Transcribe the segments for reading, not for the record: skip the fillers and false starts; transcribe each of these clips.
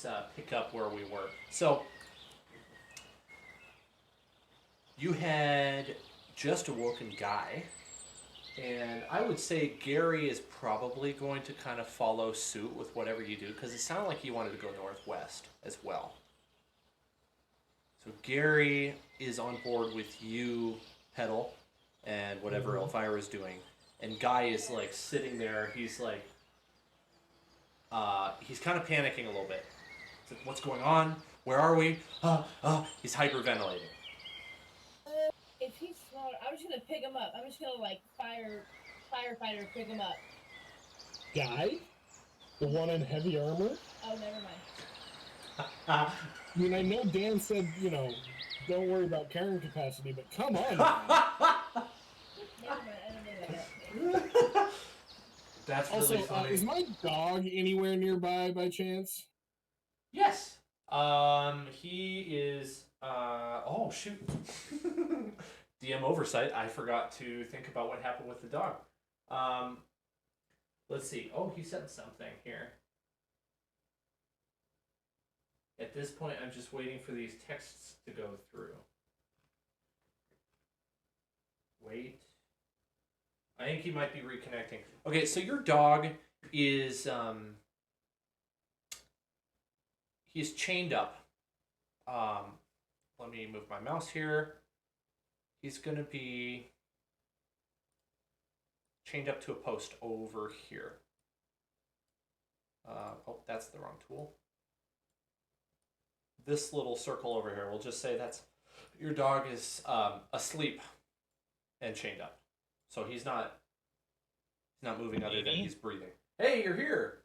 let's pick up where we were. So you had just awoken Guy, and I would say Gary is probably going to kind of follow suit with whatever you do because it sounded like you wanted to go northwest as well. So Gary is on board with you, Petal, and whatever Elvira's doing, and Guy is like sitting there. He's kind of panicking a little bit. He's like, "What's going on? Where are we?" He's hyperventilating. If he's smart, I'm just gonna pick him up. I'm just gonna like firefighter pick him up. Guy? The one in heavy armor? Oh, never mind. I mean, I know Dan said, don't worry about carrying capacity, but come on. Never mind. I don't know that. That's Also, really funny. is my dog anywhere nearby by chance? Yes. He is. Oh shoot. DM oversight. I forgot to think about what happened with the dog. Let's see. Oh, he said something here. At this point, I'm just waiting for these texts to go through. Wait. I think he might be reconnecting. Okay, so your dog is he's chained up. Let me move my mouse here. He's gonna be chained up to a post over here. Oh, that's the wrong tool. This little circle over here, we'll just say that's your dog is asleep and chained up. So he's not moving other than he's breathing. Hey, you're here.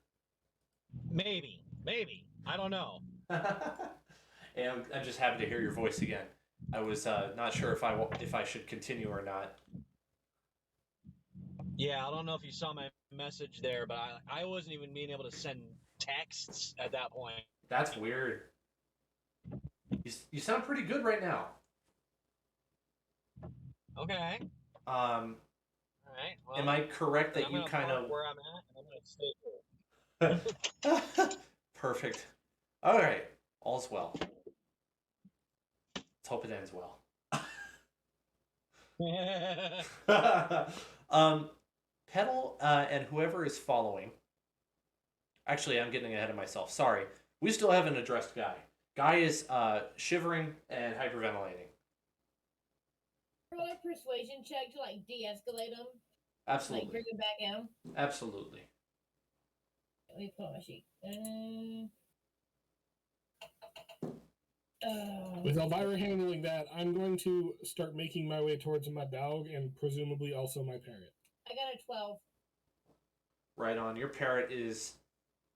Maybe. I don't know. And I'm just happy to hear your voice again. I was not sure if I should continue or not. Yeah, I don't know if you saw my message there, but I wasn't even being able to send texts at that point. That's weird. You sound pretty good right now. Okay. All right. Well, Am I correct that you kind of where I'm at, and I'm gonna stay here. Perfect. All right. All's well. Let's hope it ends well. Petal and whoever is following. Actually, I'm getting ahead of myself. Sorry. We still haven't addressed Guy. Guy is shivering and hyperventilating. Roll a persuasion check to like de-escalate him. Absolutely. Like bring him back down. Absolutely. Let me pull out my sheet. With Elvira handling that, I'm going to start making my way towards my dog and presumably also my parrot. I got a 12. Right on. Your parrot is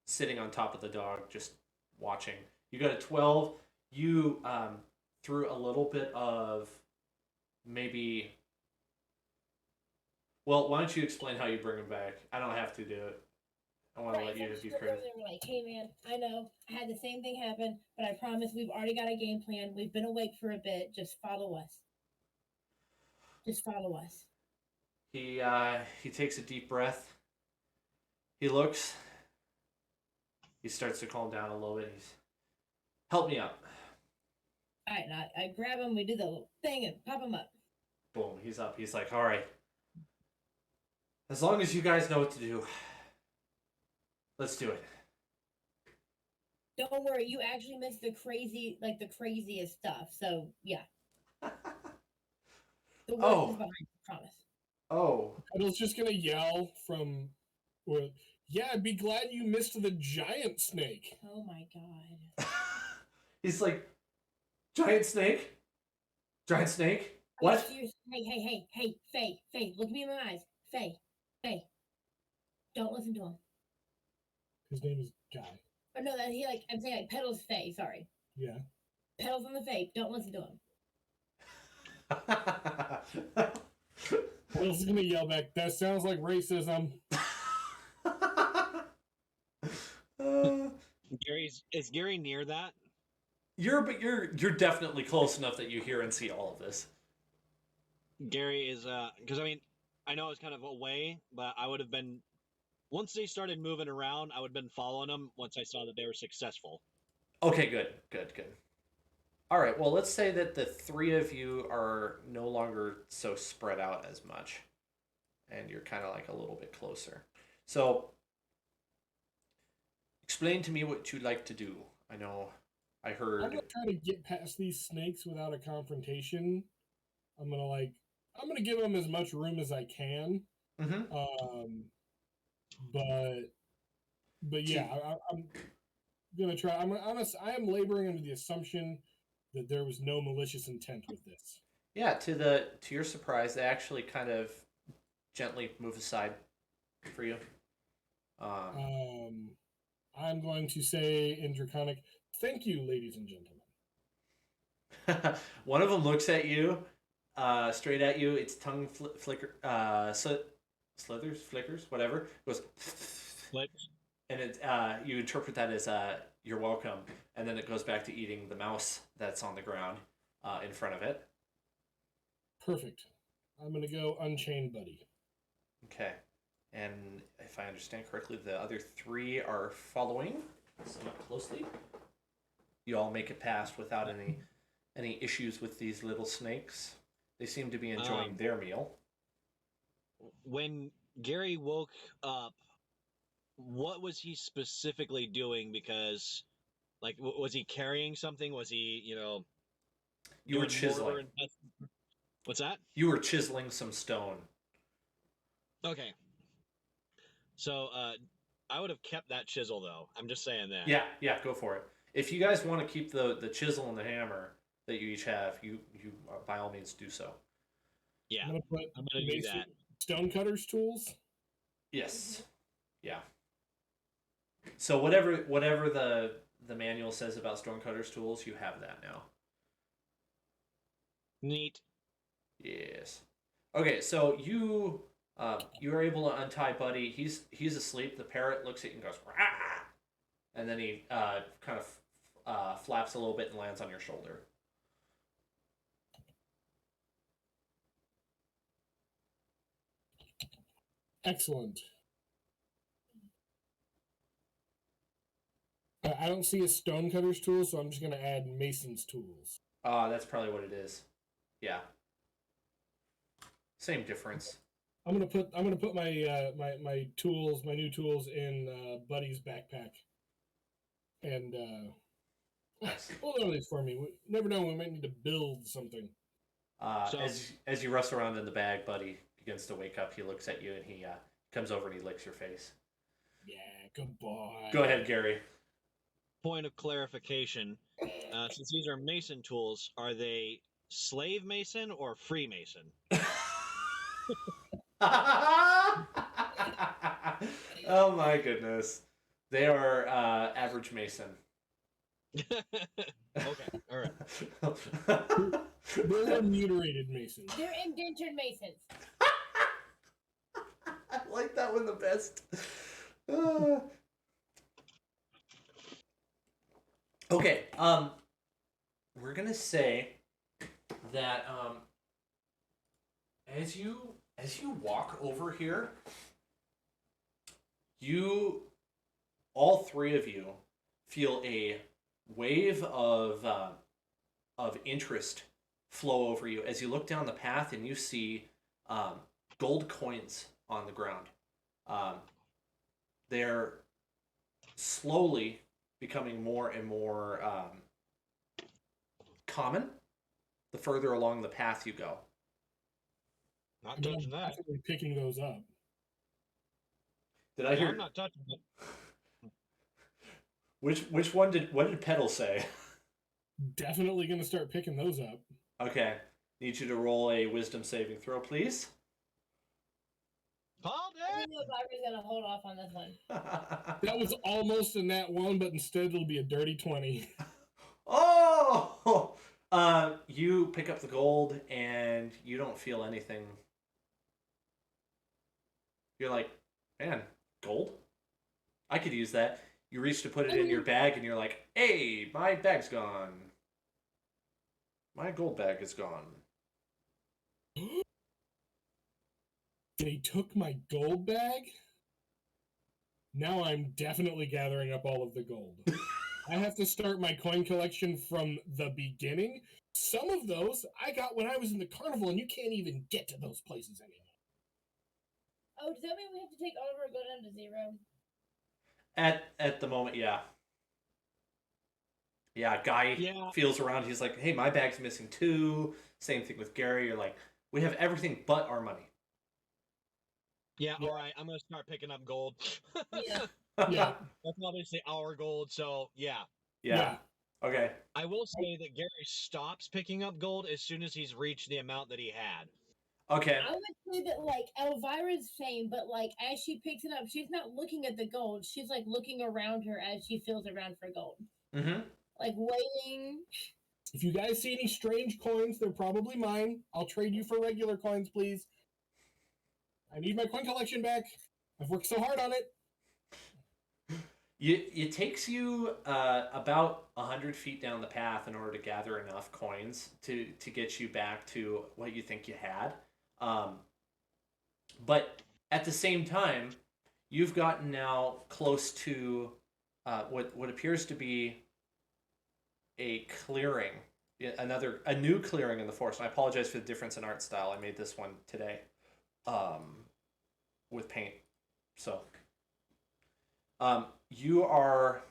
sitting on top of the dog, just watching. You got a 12. You threw a little bit of maybe. Well, why don't you explain how you bring him back? I don't have to do it. I want to let you be credit. They were like, "Hey man, I know I had the same thing happen, but I promise we've already got a game plan. We've been awake for a bit. Just follow us. Just follow us." He takes a deep breath. He looks. He starts to calm down a little bit. He's help me up. All right, now I grab him. We do the little thing and pop him up. Boom. He's up. He's like, all right. As long as you guys know what to do, let's do it. Don't worry, you actually missed the craziest stuff. So yeah. The worst is behind you, promise. Oh. Petal's just gonna yell from, well, yeah, I'd be glad you missed the giant snake. Oh my god. He's like, giant snake? Giant snake? What? Hey, Faye, look me in my eyes. Faye. Don't listen to him. His name is Guy. Oh no, I'm saying like Petal's Faye, sorry. Yeah. Petal's on the Faye, don't listen to him. Petal's gonna yell back, that sounds like racism. Is Gary near that? You're definitely close enough that you hear and see all of this. Gary is because I know it's kind of away, but I would have been once they started moving around, I would have been following them once I saw that they were successful. Okay, good. All right, well, let's say that the three of you are no longer so spread out as much, and you're kind of like a little bit closer. So, explain to me what you'd like to do. I know I I'm heard. gonna try to get past these snakes without a confrontation. I'm gonna I'm gonna give them as much room as I can. Mm-hmm. Um, but yeah, To, I'm gonna try. I am laboring under the assumption that there was no malicious intent with this. yeah, to your surprise, they actually kind of gently move aside for you. Um, Um, I'm going to say in Draconic, thank you, ladies and gentlemen. one of them looks at you, straight at you. Its tongue slithers, flickers, whatever. It goes, Like, and it you interpret that as you're welcome, and then it goes back to eating the mouse that's on the ground in front of it. Perfect. I'm going to go Unchained Buddy. Okay, and if I understand correctly, the other three are following somewhat closely. You all make it past without any issues with these little snakes. They seem to be enjoying their meal. when Gary woke up, what was he specifically doing? Because, like, was he carrying something? Was he, You were doing mortar chiseling. and pestle? What's that? You were chiseling some stone. Okay. So, I would have kept that chisel, though. I'm just saying that. Yeah, go for it. If you guys want to keep the chisel and the hammer that you each have, you by all means do so. Yeah, I'm going to put I'm gonna do that. Stonecutter's tools. Yes. Yeah. So whatever the manual says about Stormcutter's tools, you have that now. Neat. Yes. Okay, so you are able to untie Buddy. He's asleep. The parrot looks at you and goes, "Rah!" And then he kind of flaps a little bit and lands on your shoulder. Excellent. I don't see a Stonecutter's tool, so I'm just going to add Mason's tools. That's probably what it is. Yeah. Same difference. I'm gonna put my my tools, my new tools, in Buddy's backpack, and hold on these for me. We never know, we might need to build something. So- As you rustle around in the bag, Buddy begins to wake up. He looks at you and he comes over and he licks your face. Yeah, good boy. Go ahead, Gary. Point of clarification: since these are Mason tools, are they slave Mason or free Mason? Oh my goodness. They are average Mason. Okay, all right. They're mutilated Masons. They're indentured masons. I like that one the best. Okay, we're gonna say that as you walk over here, all three of you feel a wave of interest flow over you as you look down the path and you see gold coins on the ground. They're slowly becoming more and more common the further along the path you go. Not I'm touching that. definitely picking those up. Did I hear? I'm not touching it. Which one did? What did Petal say? Definitely gonna start picking those up. Okay, need you to roll a wisdom saving throw, please. Called I it. think the Barbara's gonna hold off on this one. That was almost in that one, but instead it'll be a dirty 20. Oh! You pick up the gold and you don't feel anything. You're like, man, gold? I could use that. You reach to put it in your bag and you're like, hey, my bag's gone. My gold bag is gone. They took my gold bag? Now I'm definitely gathering up all of the gold. I have to start my coin collection from the beginning. Some of those I got when I was in the carnival, and you can't even get to those places anymore. Oh, does that mean we have to take all of our gold down to 0? At the moment, yeah. Yeah, Guy Yeah. feels around. He's like, hey, my bag's missing too. Same thing with Gary. You're like, we have everything but our money. Yeah, Yeah. all right. I'm gonna start picking up gold. Yeah. Yeah. That's obviously our gold, so yeah. Yeah. Okay. I will say that Gary stops picking up gold as soon as he's reached the amount that he had. Okay. I would say that like Elvira's same, but like as she picks it up, she's not looking at the gold. She's like looking around her as she feels around for gold. Mm-hmm. Like waiting. If you guys see any strange coins, they're probably mine. I'll trade you for regular coins, please. I need my coin collection back. I've worked so hard on it. It takes you about 100 feet down the path in order to gather enough coins to get you back to what you think you had. But at the same time, you've gotten now close to what appears to be a clearing, a new clearing in the forest. And I apologize for the difference in art style. I made this one today with paint. So you are...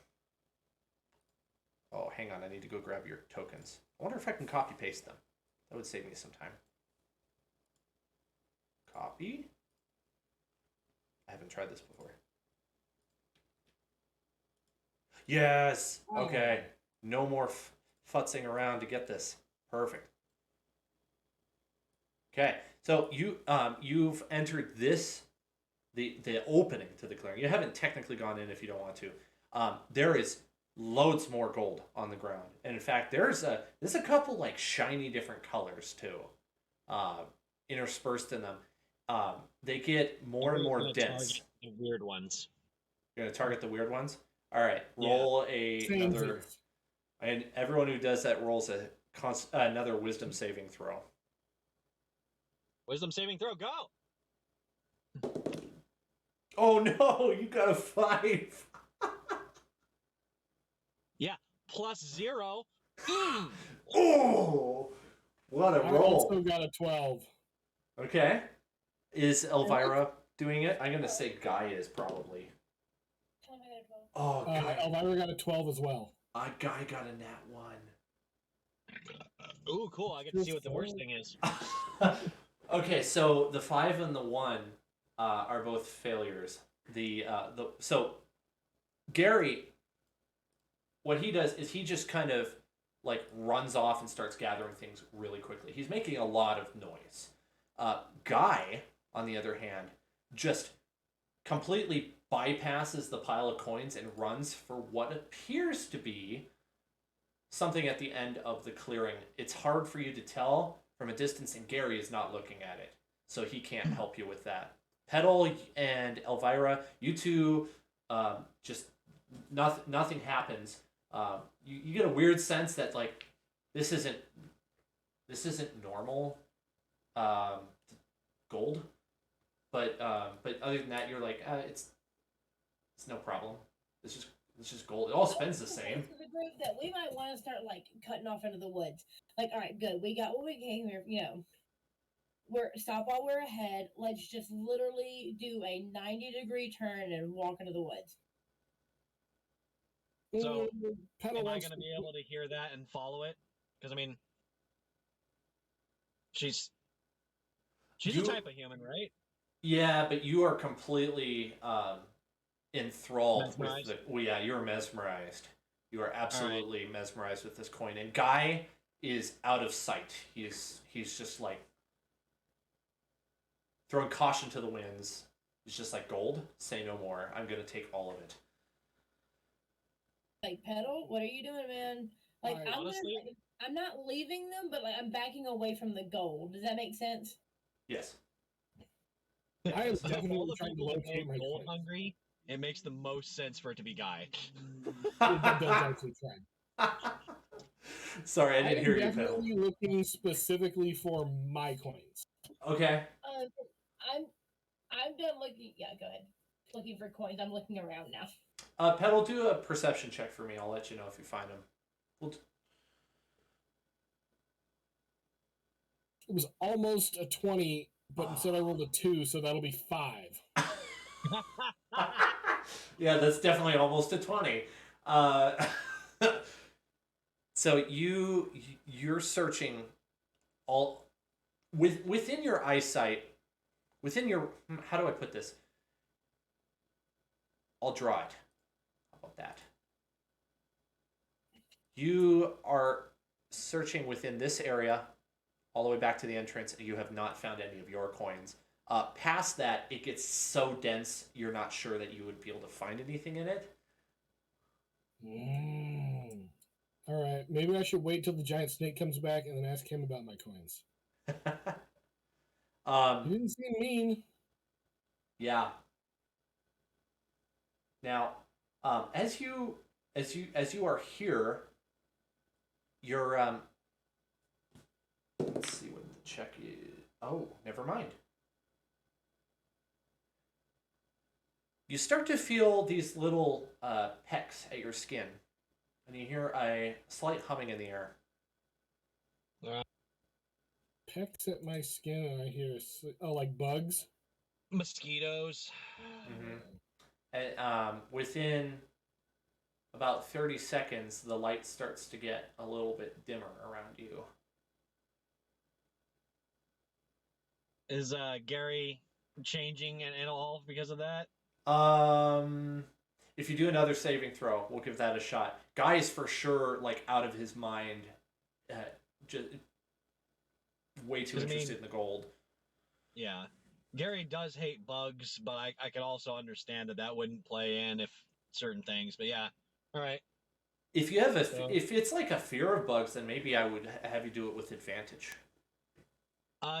Oh, hang on. I need to go grab your tokens. I wonder if I can copy paste them. That would save me some time. Copy. I haven't tried this before. Yes. Okay. No more futzing around to get this. Perfect. Okay. So you've entered this the opening to the clearing. You haven't technically gone in if you don't want to. There is loads more gold on the ground, and in fact, there's a couple like shiny different colors too, interspersed in them. They get more and more dense. The weird ones. You're gonna target the weird ones. All right, roll another, and everyone who does that rolls another wisdom saving throw. Wisdom saving throw, go! Oh no, you got a 5. Yeah, +0. Oh, what a I roll! also got a 12. Okay, is Elvira doing it? I'm gonna say Guy is probably. Oh, Guy. Elvira got a 12 as well. Guy got a nat 1. Ooh, cool! I get to see what the worst thing is. Okay, so the 5 and the 1 are both failures. So Gary, what he does is he just kind of like runs off and starts gathering things really quickly. He's making a lot of noise. Guy, on the other hand, just completely bypasses the pile of coins and runs for what appears to be something at the end of the clearing. It's hard for you to tell from a distance, and Gary is not looking at it, so he can't help you with that. Petal and Elvira, you two, just nothing happens. You get a weird sense that like this isn't normal gold, but other than that, you're like it's no problem. It's just gold. It all spends the same. To the group that we might want to start like cutting off into the woods. Like, all right, good. We got what we came here. You know, stop while we're ahead. Let's just literally do a 90-degree turn and walk into the woods. So, Petal am I wants going to be able to hear that and follow it? Because I mean, she's a type of human, right? Yeah, but you are completely enthralled Mesmerized? with the. Well, yeah, you're mesmerized. You are absolutely mesmerized with this coin, and Guy is out of sight. He's just like throwing caution to the winds. He's just like, gold, say no more. I'm gonna take all of it. Like, Petal, what are you doing, man? Like, Alright, honestly- I'm not leaving them, but like I'm backing away from the gold. Does that make sense? Yes. I am So definitely all the trying to people that locate go my gold coins. hungry, it makes the most sense for it to be Guy. That does actually try. Sorry, I didn't hear you, I'm Petal. definitely looking specifically for my coins. Okay. I'm done looking. Yeah, go ahead. Looking for coins. I'm looking around now. Petal, do a perception check for me. I'll let you know if you find him. It was almost a 20, but instead I rolled a 2, so that'll be 5. Yeah, that's definitely almost a 20. Uh, so you're searching all within your eyesight, within your, how do I put this? I'll draw it. How about that? You are searching within this area all the way back to the entrance. You have not found any of your coins. Past that, it gets so dense, you're not sure that you would be able to find anything in it. All right, maybe I should wait till the giant snake comes back and then ask him about my coins. He didn't seem mean. Yeah. Now, as you are here, you're let's see what the check is. Oh, never mind. You start to feel these little pecks at your skin, and you hear a slight humming in the air. Pecks at my skin, and I hear like bugs, mosquitoes. Mm-hmm. And within about 30 seconds, the light starts to get a little bit dimmer around you. Is Gary changing and all because of that? If you do another saving throw, we'll give that a shot. Guy is for sure like out of his mind, just way too interested in the gold. Yeah, Gary does hate bugs, but I can also understand that wouldn't play in if certain things. But yeah, all right. If you have if it's like a fear of bugs, then maybe I would have you do it with advantage.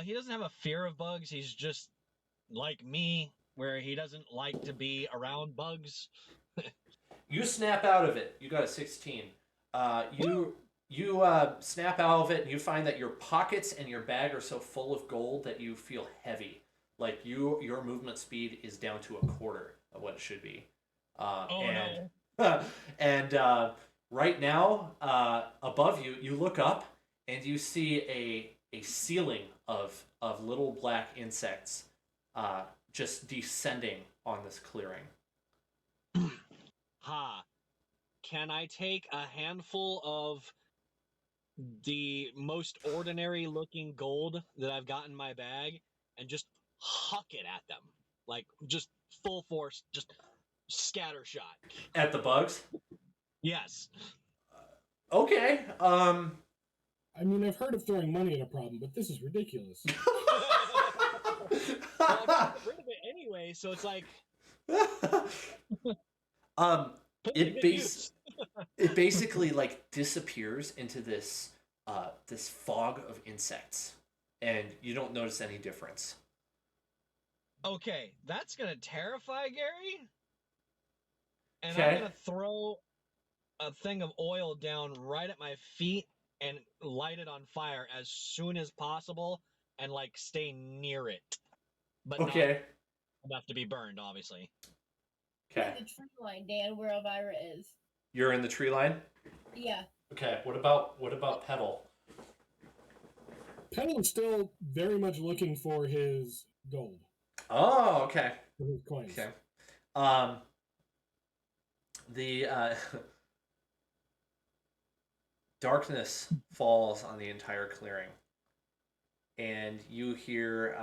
He doesn't have a fear of bugs. He's just like me, where he doesn't like to be around bugs. You snap out of it. You got a 16. You snap out of it, and you find that your pockets and your bag are so full of gold that you feel heavy. Like your movement speed is down to a quarter of what it should be. No. And right now, above you, you look up and you see a ceiling of little black insects just descending on this clearing. Ha. Can I take a handful of the most ordinary looking gold that I've got in my bag and just huck it at them? Like, just full force, just scatter shot. At the bugs? Yes. Okay. I mean, I've heard of throwing money at a problem, but this is ridiculous. Well, I got rid of it anyway, so it's like. It basically like disappears into this this fog of insects, and you don't notice any difference. Okay, that's gonna terrify Gary. And Okay. I'm gonna throw a thing of oil down right at my feet and light it on fire as soon as possible, and like stay near it, but Okay. not enough to be burned, obviously. Okay. The tree line, Dan, where Elvira is. You're in the tree line? Yeah. Okay. What about Petal? Petal is still very much looking for his gold. Oh, okay. For his coins. Okay. The darkness falls on the entire clearing, and you hear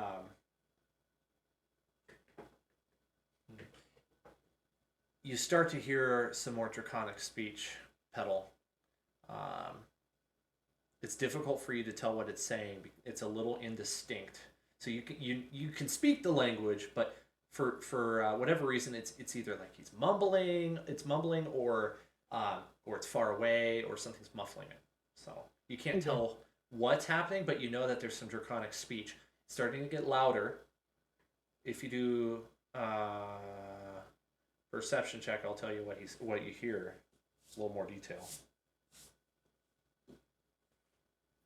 you start to hear some more draconic speech, Petal. It's difficult for you to tell what it's saying. It's a little indistinct. So you can speak the language, but for whatever reason, it's either like it's mumbling, or it's far away, or something's muffling it. So you can't tell what's happening, but you know that there's some draconic speech. It's starting to get louder. If you do perception check, I'll tell you what you hear. It's a little more detail.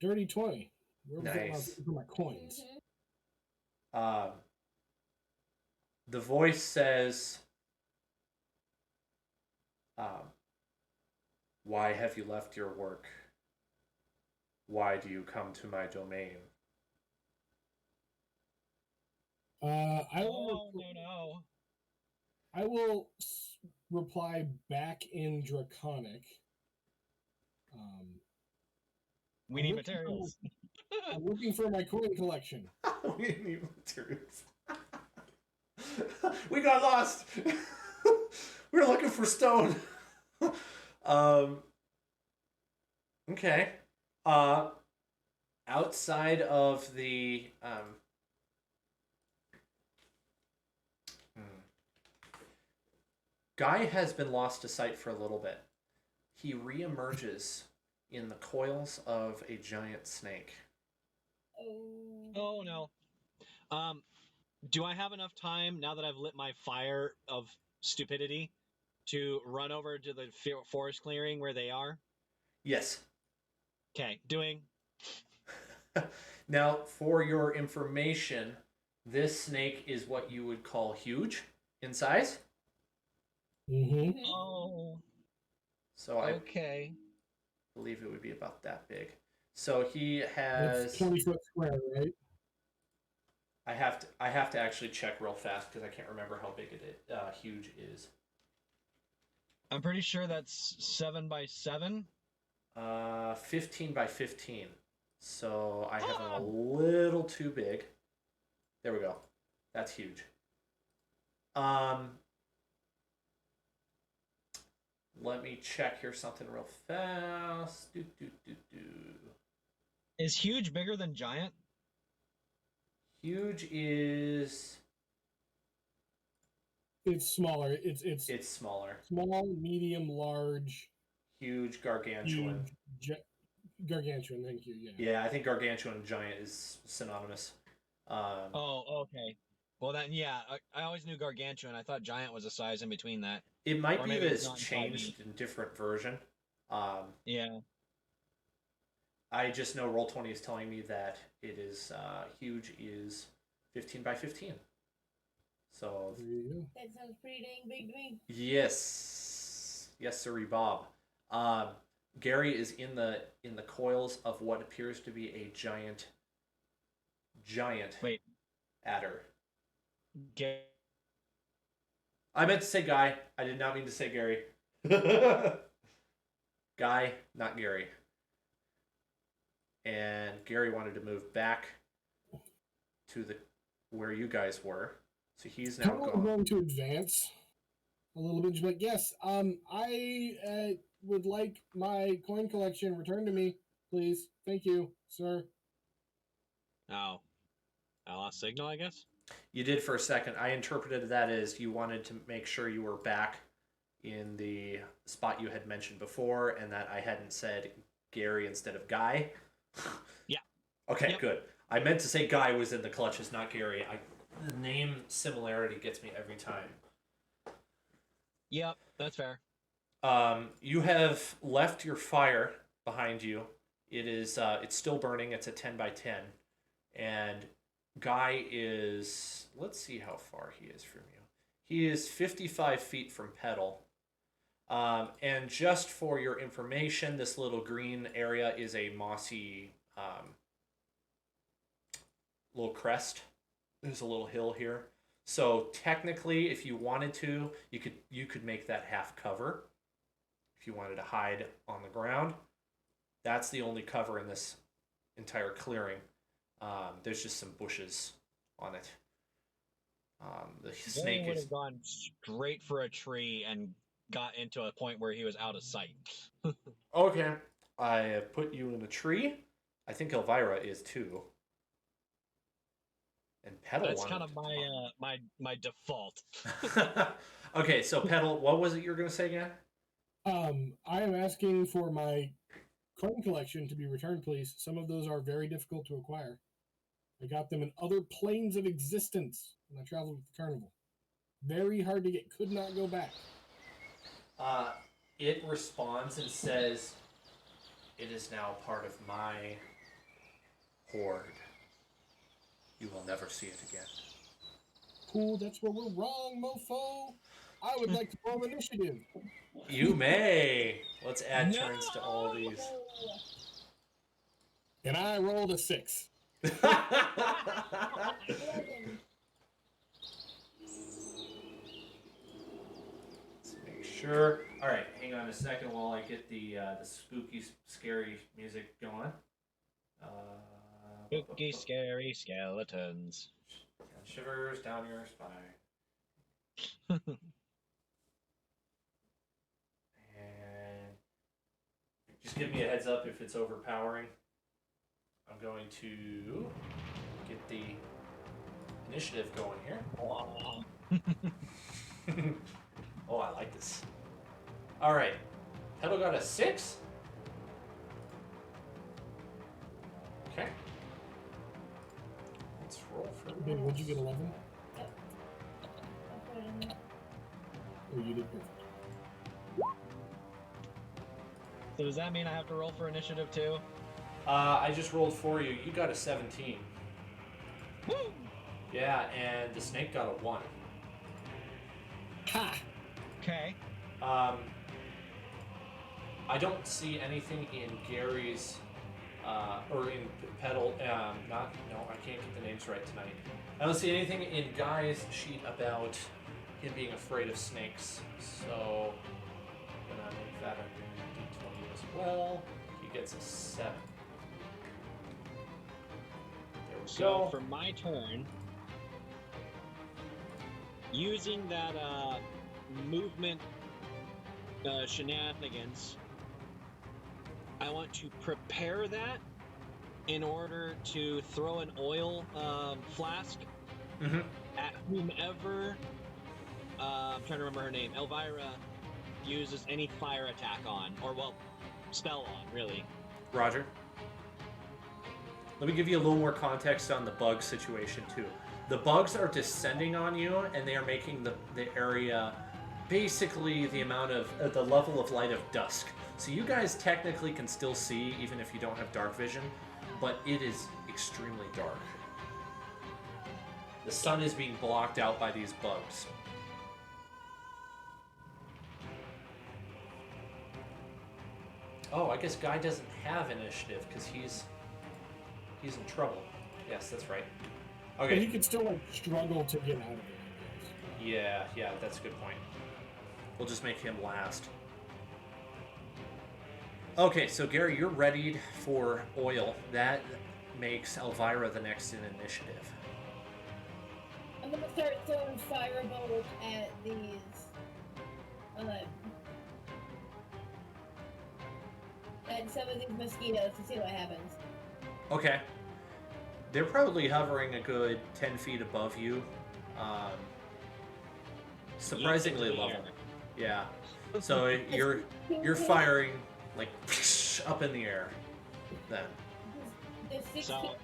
Dirty 20. Where Nice. was my coins? Mm-hmm. The voice says, Why have you left your work? Why do you come to my domain? I Oh will. no. I will reply back in Draconic. Um, We I'm need looking for, materials. I'm looking for my coin collection. We need materials. We got lost. We were looking for stone. um, okay. Uh, outside of the Guy has been lost to sight for a little bit. He reemerges in the coils of a giant snake. Oh. Oh no. Um, do I have enough time now that I've lit my fire of stupidity to run over to the forest clearing where they are? Yes. Okay, doing. Now, for your information, this snake is what you would call huge in size. Mm-hmm. Oh, So I okay. believe it would be about that big. So he That's has. 20-foot square, right? I have to actually check real fast because I can't remember how big huge is. I'm pretty sure that's 7 by 7. 15 by 15. So I have him a Ah! little too big. There we go. That's huge. Um, Let me check here something real fast. Is huge bigger than giant? Huge is It's smaller. it's smaller. Small, medium, large, Huge, gargantuan. huge, gargantuan. Thank you. Yeah. Yeah, I think gargantuan and giant is synonymous. Oh, okay. Well, then, yeah, I always knew gargantuan. I thought giant was a size in between that. It might Or be maybe that it's it's not in 5e. changed in different version. Yeah. I just know Roll20 is telling me that it is huge is 15 by 15. So There you go. That sounds pretty dang big to me. yes, sirree, Bob. Um, Gary is in the coils of what appears to be a giant Wait. adder. Get. I meant to say Guy. I did not mean to say Gary. Guy, not Gary. And Gary wanted to move back to the where you guys were, so he's now going to advance a little bit. But yes, I would like my coin collection returned to me, please. Thank you, sir. Oh. I lost signal, I guess? You did for a second. I interpreted that as you wanted to make sure you were back in the spot you had mentioned before, and that I hadn't said Gary instead of Guy. Yeah. Okay, Yep. good. I meant to say Guy was in the clutches, not Gary. The name similarity gets me every time. Yep, that's fair. You have left your fire behind you. It is it's still burning. It's a 10 by 10, and Guy is, let's see how far he is from you. He is 55 feet from Petal. And just for your information, this little green area is a mossy little crest. There's a little hill here. So technically, if you wanted to, you could make that half cover. If you wanted to hide on the ground, that's the only cover in this entire clearing. There's just some bushes on it. The snake would is have gone straight for a tree and got into a point where he was out of sight. okay. I have put you in a tree. I think Elvira is too. And Petal. That's kind of my default. Okay, so Petal, what was it you were going to say again? I am asking for my coin collection to be returned, please. Some of those are very difficult to acquire. I got them in other planes of existence when I traveled with the carnival. Very hard to get. Could not go back. It responds and says, "It is now part of my hoard. You will never see it again." Cool, that's where we're wrong, mofo. I would like to roll initiative. You may. Let's add No! turns to all of these. And I rolled a 6. 11. Let's make sure. All right, hang on a second while I get the spooky, scary music going. Spooky, scary skeletons. Shivers down your spine. And just give me a heads up if it's overpowering. I'm going to get the initiative going here. Oh, I like this. All right. Petal got a 6. Okay. Let's roll for Baby, what'd you get, 11? I'll put it in there. Or you did perfect. So does that mean I have to roll for initiative too? I just rolled for you. You got a 17. Woo! Yeah, and the snake got a 1. Ha! Okay. I don't see anything in Gary's, or in Petal, I can't get the names right tonight. I don't see anything in Guy's sheet about him being afraid of snakes, so I'm gonna make that a D20 as well. He gets a 7. There we So go. for my turn, using that movement shenanigans, I want to prepare that in order to throw an oil flask Mm-hmm. at whomever, I'm trying to remember her name, Elvira, uses any fire attack on, or well, spell on, really. Roger. Let me give you a little more context on the bug situation too. The bugs are descending on you, and they are making the area basically the amount of the level of light of dusk. So you guys technically can still see even if you don't have dark vision, but it is extremely dark. The sun is being blocked out by these bugs. Oh, I guess Guy doesn't have initiative because he's in trouble. Yes, that's right. But Okay. he could still like struggle to get out of it. Yeah, that's a good point. We'll just make him last. Okay, so Gary, you're readied for oil. That makes Elvira the next in initiative. I'm gonna start throwing fireballs at these, at some of these mosquitoes to see what happens. Okay. They're probably hovering a good 10 feet above you. Surprisingly Into the level. air. Yeah. So you're firing like up in the air then. The 16. So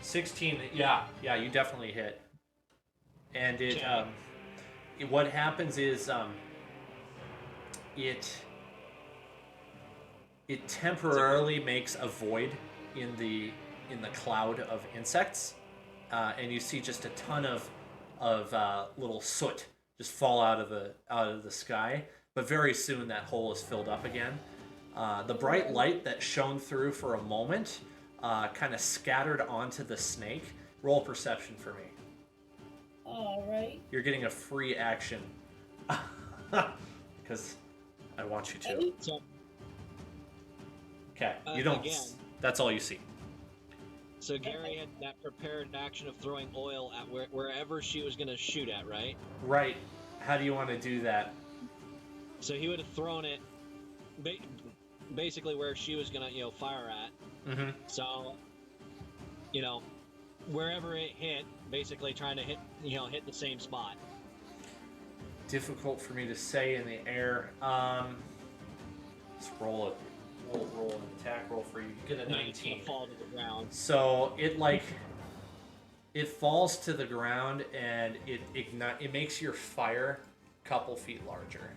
16, yeah, you definitely hit. And Okay. what happens is it temporarily makes a void in the cloud of insects, and you see just a ton of little soot just fall out of the sky. But very soon that hole is filled up again. The bright light that shone through for a moment kind of scattered onto the snake. Roll perception for me. Alright. You're getting a free action because I want you to. 8. so Okay, you don't. Again. That's all you see. So Gary had that prepared action of throwing oil at wherever she was going to shoot at, right? Right. How do you want to do that? So he would have thrown it basically where she was going to, fire at. Mm-hmm. So, wherever it hit, basically trying to hit the same spot. Difficult for me to say in the air. Let's roll it. We'll roll an attack roll for you. You get a It's gonna 19. fall to the ground. So it falls to the ground and it makes your fire a couple feet larger.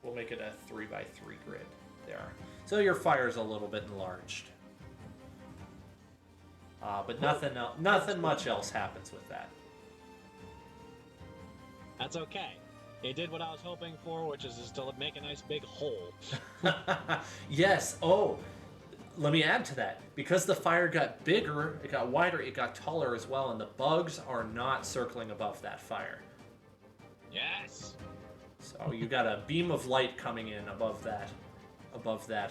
We'll make it a 3x3 grid there. So your fire's a little bit enlarged. But nothing much else happens with that. That's okay. It did what I was hoping for, which is just to make a nice big hole. Yes. Oh, let me add to that. Because the fire got bigger, it got wider, it got taller as well, and the bugs are not circling above that fire. Yes. So you got a beam of light coming in above that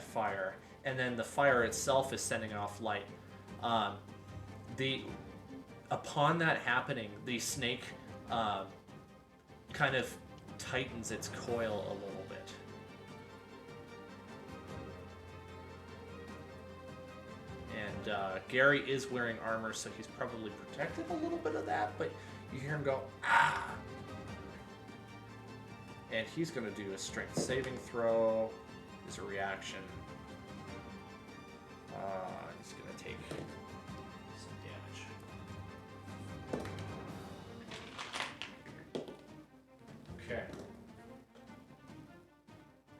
fire, and then the fire itself is sending off light. Upon that happening, the snake kind of tightens its coil a little bit. And Gary is wearing armor, so he's probably protected a little bit of that, but you hear him go, ah! And he's going to do a strength saving throw as a reaction. He's going to take some damage. Okay.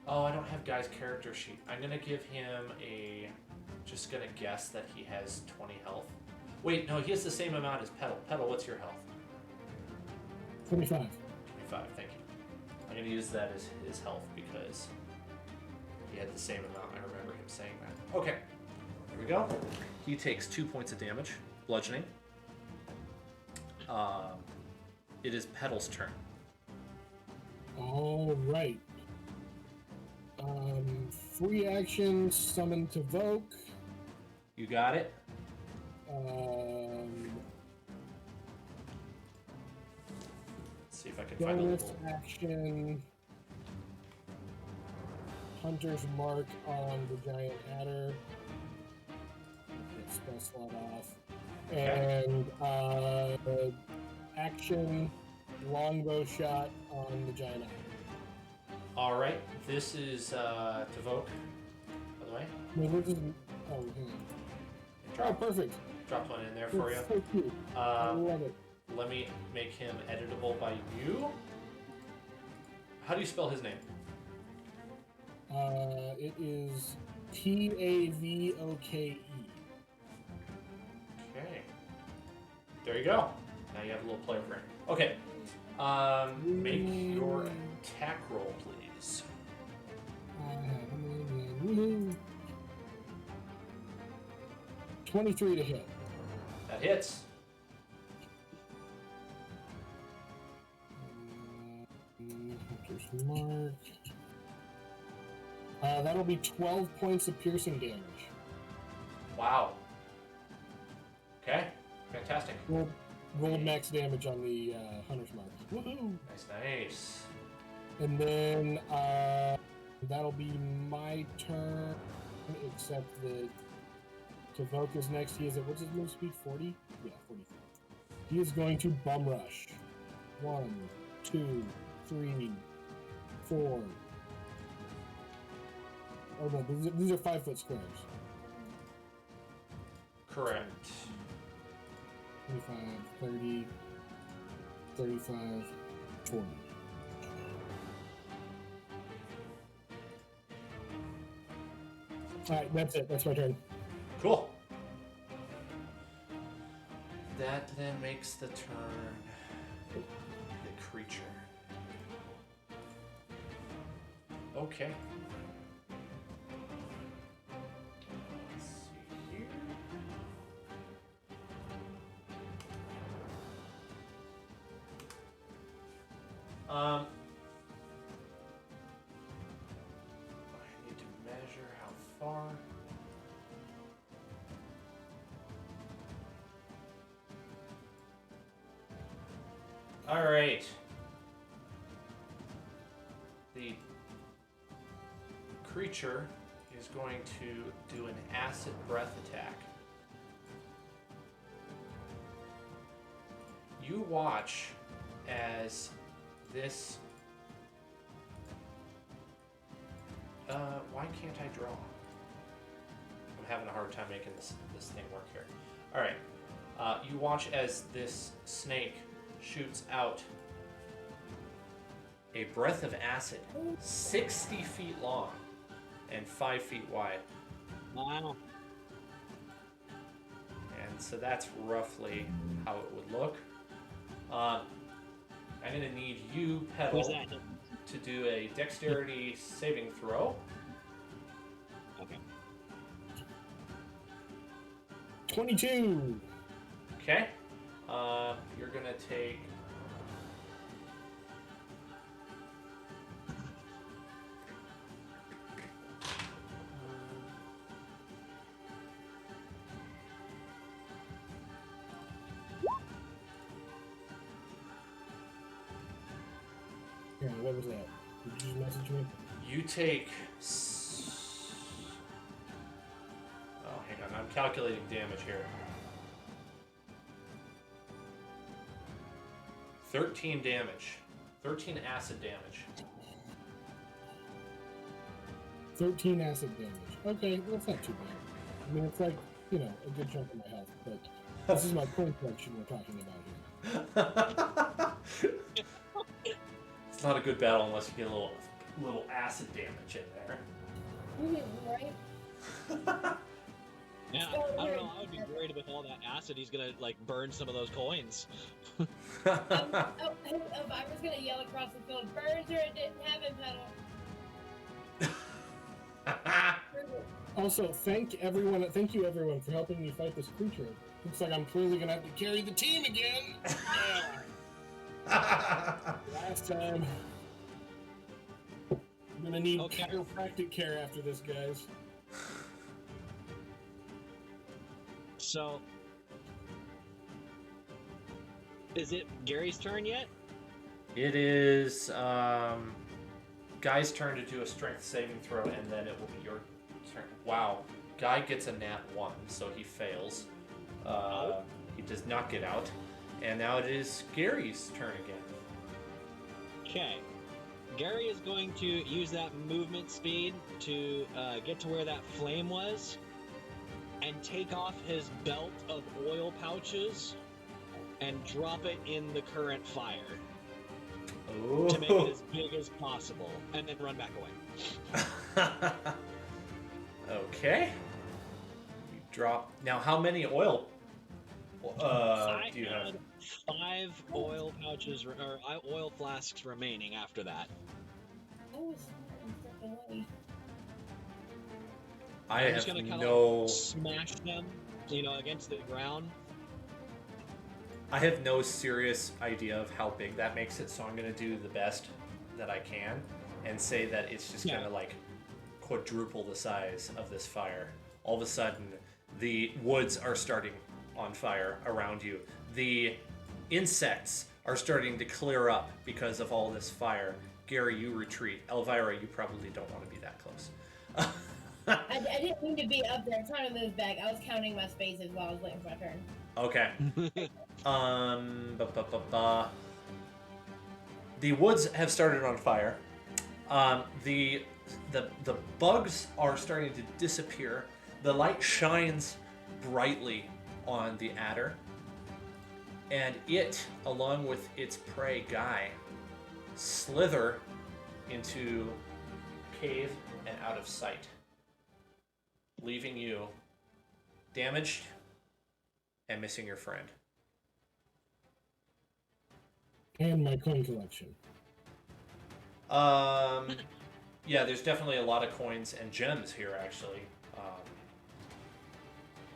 Oh, I don't have Guy's character sheet. I'm going to give him just going to guess that he has 20 health. Wait, no, he has the same amount as Petal. Petal, what's your health? 25. 25, thank you. I'm going to use that as his health because he had the same amount. I remember him saying that. Okay, there we go. He takes 2 points of damage, bludgeoning. It is Petal's turn. All right. Free action, summon to Voke. You got it? Let's see if I can find a Bonus little... action, Hunter's Mark on the Giant Adder. Get spell slot off. And action, longbow shot on the Giant Adder. All right, this is to Voke, by the way. No, this is, oh, hang on. Oh, perfect. Dropped one in there for you. It's so cute. I love it. Let me make him editable by you. How do you spell his name? It is Pavoke. Okay. There you go. Now you have a little play over it. Okay. Make your attack roll, please. I have a million. 23 to hit. That hits. Hunter's Mark. That'll be 12 points of piercing damage. Wow. Okay. Fantastic. Roll max damage on the Hunter's Mark. Woohoo! Nice, nice. And then that'll be my turn, except that Tavoke is next. He is at, what's his move speed? 40? Yeah, 45. He is going to bum rush. 1, 2, 3, 4. Oh no, these are 5-foot squares. Correct. 25, 30, 35, 40. Alright, that's it. That's my turn. Cool. That then makes the turn the creature. Okay. Let's see here. I need to measure how far. All right. The creature is going to do an acid breath attack. You watch as this... why can't I draw? I'm having a hard time making this thing work here. All right. You watch as this snake shoots out a breath of acid 60 feet long and 5 feet wide. Wow. And so that's roughly how it would look. I'm going to need you, Petal. Was that to do a dexterity saving throw. Okay. 22. Okay. You're gonna take. Yeah, what was that? Did you just message me? You take. Oh, hang on. I'm calculating damage here. 13 damage. 13 acid damage. 13 acid damage. Okay, that's not too bad. I mean, it's like, you know, a good chunk of my health, but this is my point collection we're talking about here. It's not a good battle unless you get a little acid damage in there. Right? Yeah, I don't know. I would be worried with all that acid. He's gonna like burn some of those coins. If I was gonna yell across the field, Berger didn't have him pedal. Also, thank you everyone for helping me fight this creature. Looks like I'm clearly gonna have to carry the team again. Last time. I'm gonna need chiropractic care after this, guys. So, is it Gary's turn yet? It is Guy's turn to do a strength saving throw, and then it will be your turn. Wow. Guy gets a nat 1, so he fails. He does not get out. And now it is Gary's turn again. Okay. Gary is going to use that movement speed to get to where that flame was and take off his belt of oil pouches and drop it in the current fire to make it as big as possible, and then run back away. Okay. You drop. Now, how many oil do you have? 5 oil pouches or oil flasks remaining after that. I I'm just have gonna kind no. of smash them, against the ground. I have no serious idea of how big that makes it, so I'm going to do the best that I can and say that it's just going to like quadruple the size of this fire. All of a sudden, the woods are starting on fire around you. The insects are starting to clear up because of all this fire. Gary, you retreat. Elvira, you probably don't want to be that close. I didn't mean to be up there. I'm trying to move back. I was counting my spaces while I was waiting for my turn. Okay. The woods have started on fire. The bugs are starting to disappear. The light shines brightly on the adder, and it, along with its prey Guy, slither into cave and out of sight, leaving you damaged and missing your friend. And my coin collection. Yeah, there's definitely a lot of coins and gems here, actually.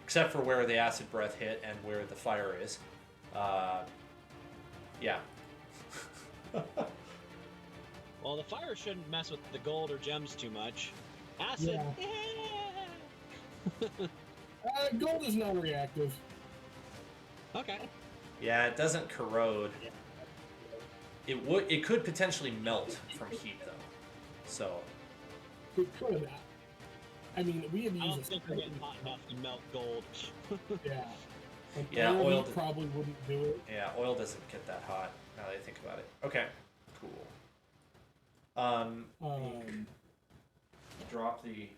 Except for where the acid breath hit and where the fire is. Yeah. Well, the fire shouldn't mess with the gold or gems too much. Acid. Yeah. Gold is non-reactive. Okay. Yeah, it doesn't corrode. It could potentially melt from heat, though. So. It could. I mean, we had I used don't think we're getting hot enough to melt gold. Yeah. And Yeah, oil probably wouldn't do it. Yeah, oil doesn't get that hot. Now that I think about it. Okay. Cool. Drop the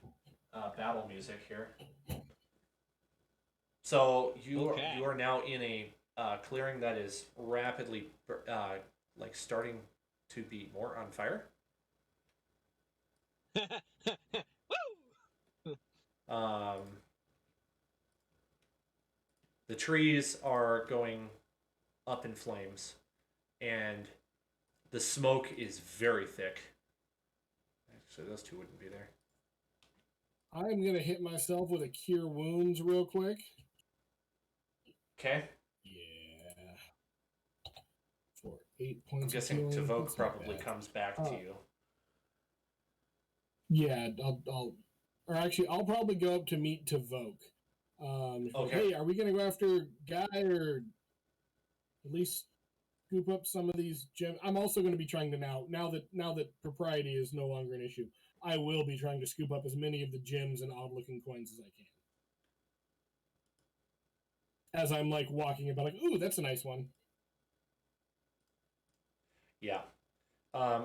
battle music here. So you are now in a clearing that is rapidly starting to be more on fire. Woo! The trees are going up in flames, and The smoke is very thick. Actually, those two wouldn't be there. I'm gonna hit myself with a cure wounds real quick. Okay. Yeah. For 8 I'm points of guessing healing. Tavok That's not probably bad. comes back to you. Yeah, I'll probably go up to meet Tavok. Like, Okay. hey, are we gonna go after Guy or at least scoop up some of these gems? I'm also going to be trying to now that propriety is no longer an issue. I will be trying to scoop up as many of the gems and odd looking coins as I can. As I'm like walking about, like, ooh, that's a nice one. Yeah.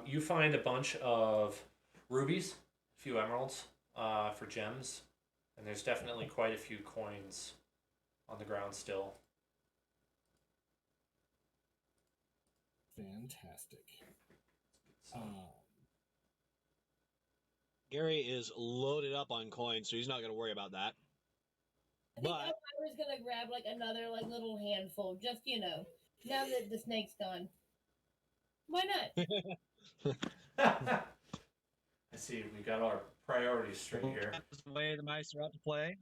You find a bunch of rubies, a few emeralds for gems, and there's definitely quite a few coins on the ground still. Fantastic. Gary is loaded up on coins, so he's not going to worry about that. I think But Elvira's gonna grab like another like little handful, just now that the snake's gone. Why not? I see. We got our priorities straight here. that's the way the mice are out to play.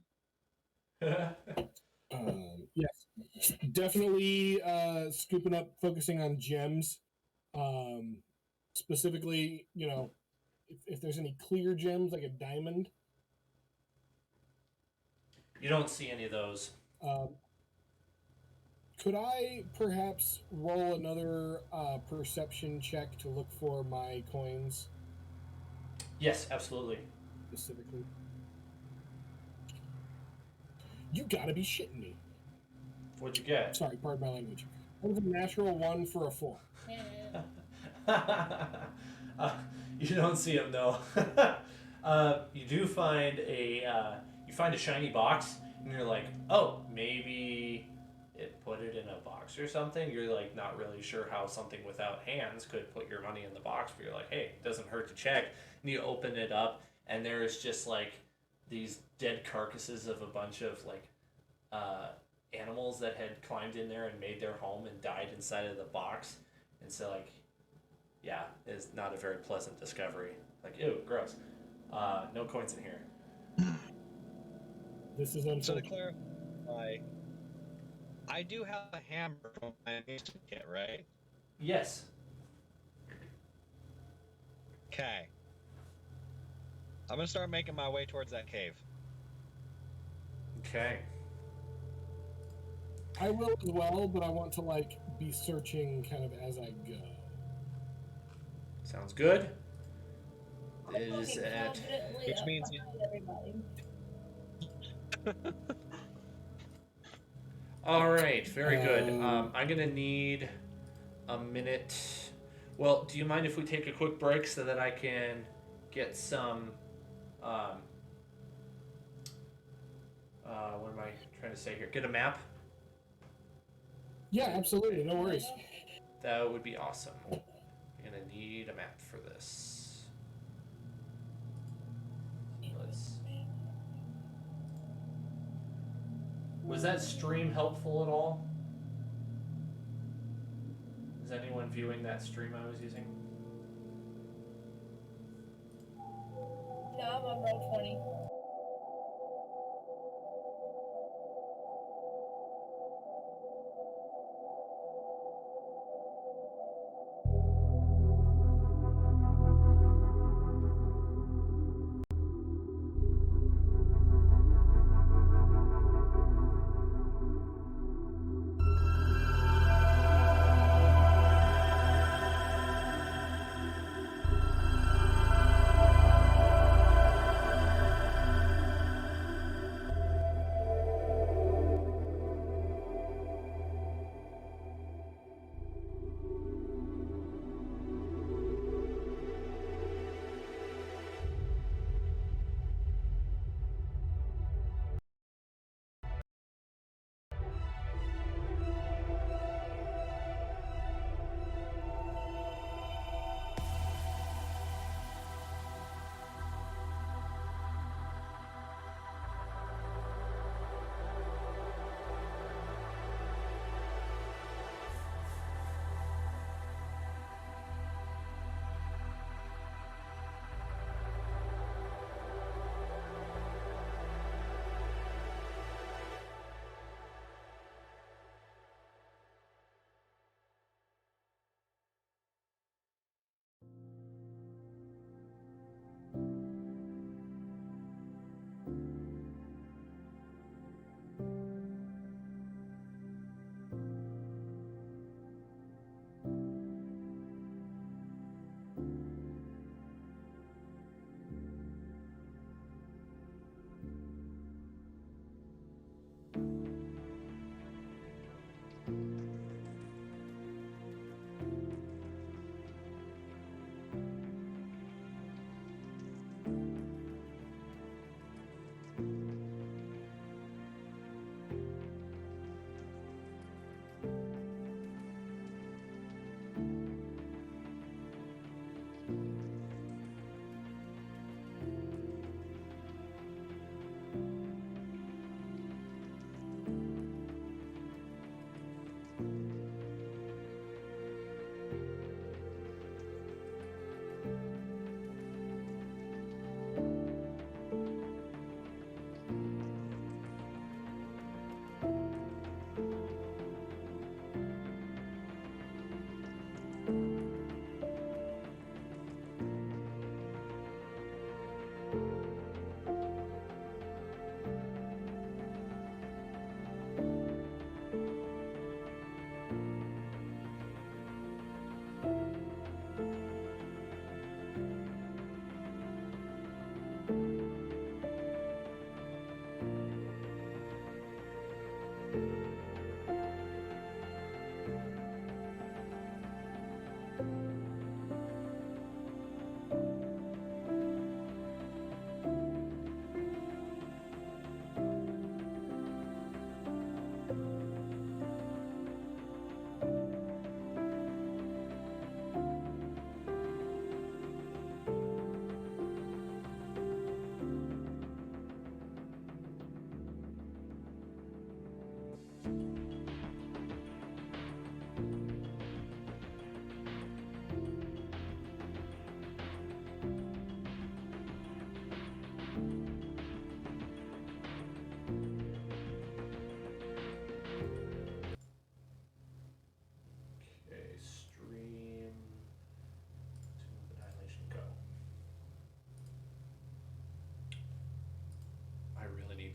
Yes, definitely scooping up, focusing on gems. Specifically, if there's any clear gems like a diamond. You don't see any of those. Could I perhaps roll another perception check to look for my coins? Yes, absolutely. Specifically. You gotta be shitting me. What'd you get? Sorry, pardon my language. That was a natural 1 for a 4. You don't see them though. You do find a shiny box, and you're like, oh, maybe it put it in a box or something. You're like not really sure how something without hands could put your money in the box, but you're like, hey, it doesn't hurt to check. And you open it up, and there's just like these dead carcasses of a bunch of like animals that had climbed in there and made their home and died inside of the box. And so like, yeah, it's not a very pleasant discovery. Like, ew, gross. No coins in here. This is So to unfortunate. clarify, I do have a hammer from my mason kit, right? Yes. Okay. I'm gonna start making my way towards that cave. Okay. I will as well, but I want to like be searching kind of as I go. Sounds good. I'm It is walking at. confidently Which up means behind everybody. All right, very good. I'm gonna need a minute. Well, do you mind if we take a quick break so that I can get some? What am I trying to say here? Get a map. Yeah, absolutely. No worries. That would be awesome. I'm gonna need a map for this. Was that stream helpful at all? Is anyone viewing that stream I was using? No, I'm on roll 20.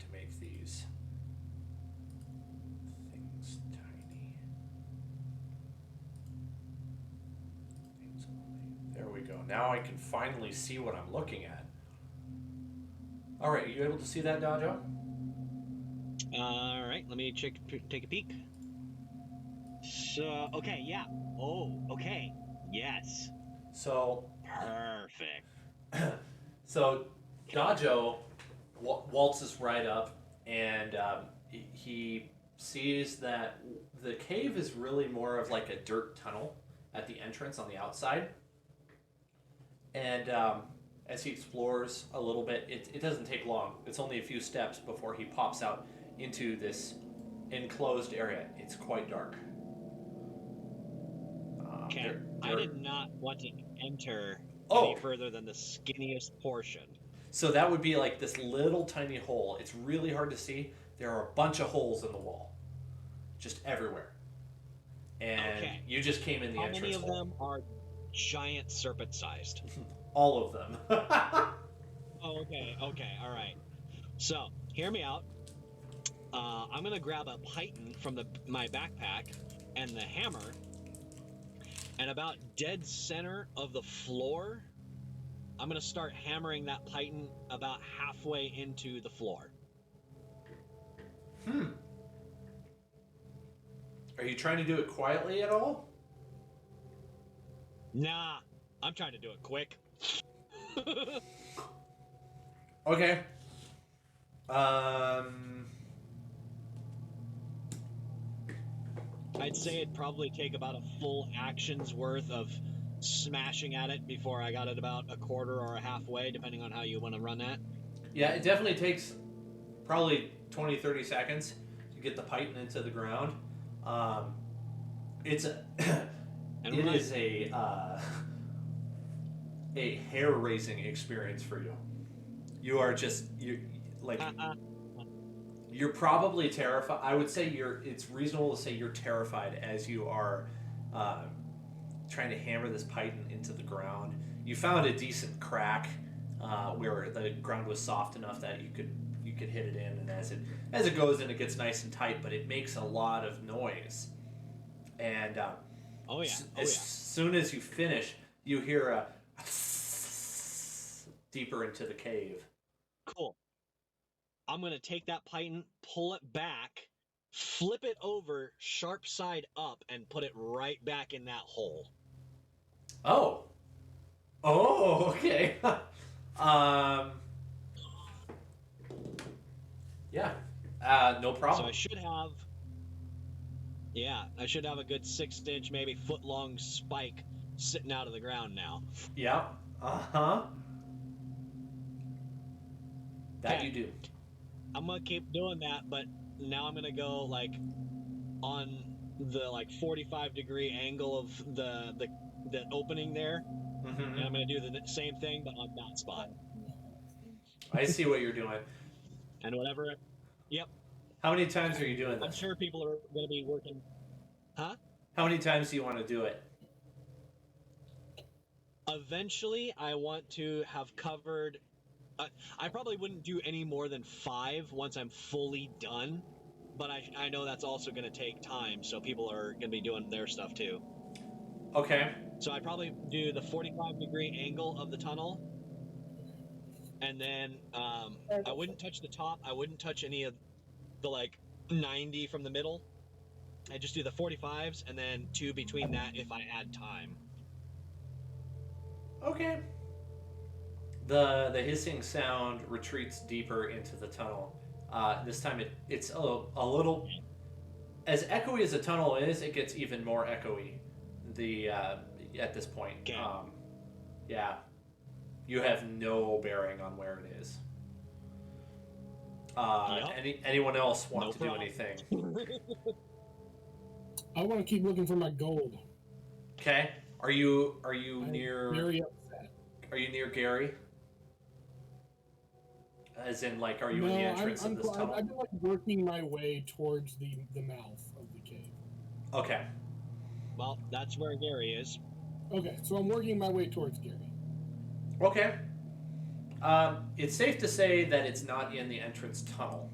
need to make these things tiny. Things only. There we go. Now I can finally see what I'm looking at. All right, are you able to see that, Dajo? All right, let me take a peek. So, okay, yeah. Oh, okay. Yes. So, Perfect. so Dajo waltzes right up, and he sees that the cave is really more of like a dirt tunnel at the entrance on the outside. And as he explores a little bit, it doesn't take long. It's only a few steps before he pops out into this enclosed area. It's quite dark. Okay, I did not want to enter Oh. any further than the skinniest portion. So that would be like this little tiny hole. It's really hard to see. There are a bunch of holes in the wall, just everywhere. And you just came in the entrance hole. How many of them are giant serpent-sized? All of them. Oh, okay, all right. So, hear me out. I'm gonna grab a python from my backpack and the hammer, and about dead center of the floor, I'm gonna start hammering that python about halfway into the floor. Are you trying to do it quietly at all? Nah, I'm trying to do it quick. Okay. I'd say it'd probably take about a full action's worth of smashing at it before I got it about a quarter or a halfway, depending on how you want to run that. Yeah, it definitely takes probably 20, 30 seconds to get the python into the ground. It's a it is a hair-raising experience for you. You are just you're probably terrified. I would say it's reasonable to say you're terrified as you are trying to hammer this python into the ground. You found a decent crack where the ground was soft enough that you could hit it in, and as it goes in, it gets nice and tight, but it makes a lot of noise. And as soon as you finish, you hear a deeper into the cave. Cool. I'm going to take that python, pull it back, flip it over sharp side up, and put it right back in that hole. Oh, okay. Yeah, no problem. So I should have a good 6-inch, maybe foot-long spike sitting out of the ground now. Yeah. That you do. I'm gonna keep doing that, but now I'm gonna go like on the 45-degree angle of the opening there, and I'm gonna do the same thing but on that spot. I see what you're doing. And whatever. Yep. How many times are you doing this? I'm sure people are gonna be working. Huh? How many times do you want to do it? Eventually, I want to have covered. I probably wouldn't do any more than 5 once I'm fully done, but I know that's also going to take time, so people are going to be doing their stuff too. Okay. So I'd probably do the 45-degree angle of the tunnel, and then I wouldn't touch the top. I wouldn't touch any of the 90 from the middle. I just do the 45s and then 2 between that if I had time. Okay. The hissing sound retreats deeper into the tunnel. This time it's a little as echoey as a tunnel is. It gets even more echoey. At this point, okay. Yeah, you have no bearing on where it is. Anyone else want to do anything? I want to keep looking for my gold. Okay. Are you near? Very upset. Are you near Gary? As in, are you in the entrance of this tunnel? I've been working my way towards the mouth of the cave. Okay. Well, that's where Gary is. Okay, so I'm working my way towards Gary. Okay. It's safe to say that it's not in the entrance tunnel.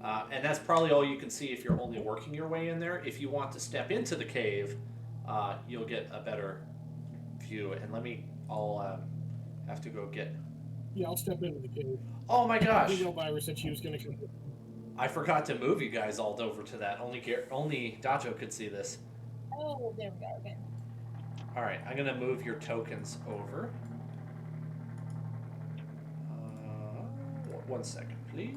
And that's probably all you can see if you're only working your way in there. If you want to step into the cave, you'll get a better view. And I'll have to go get... Yeah, I'll step into the cave. Oh my gosh! Big Elvira said she was going to come. I forgot to move you guys all over to that. Only Dacho could see this. Oh, there we go. Okay. All right, I'm gonna move your tokens over. 1 second, please.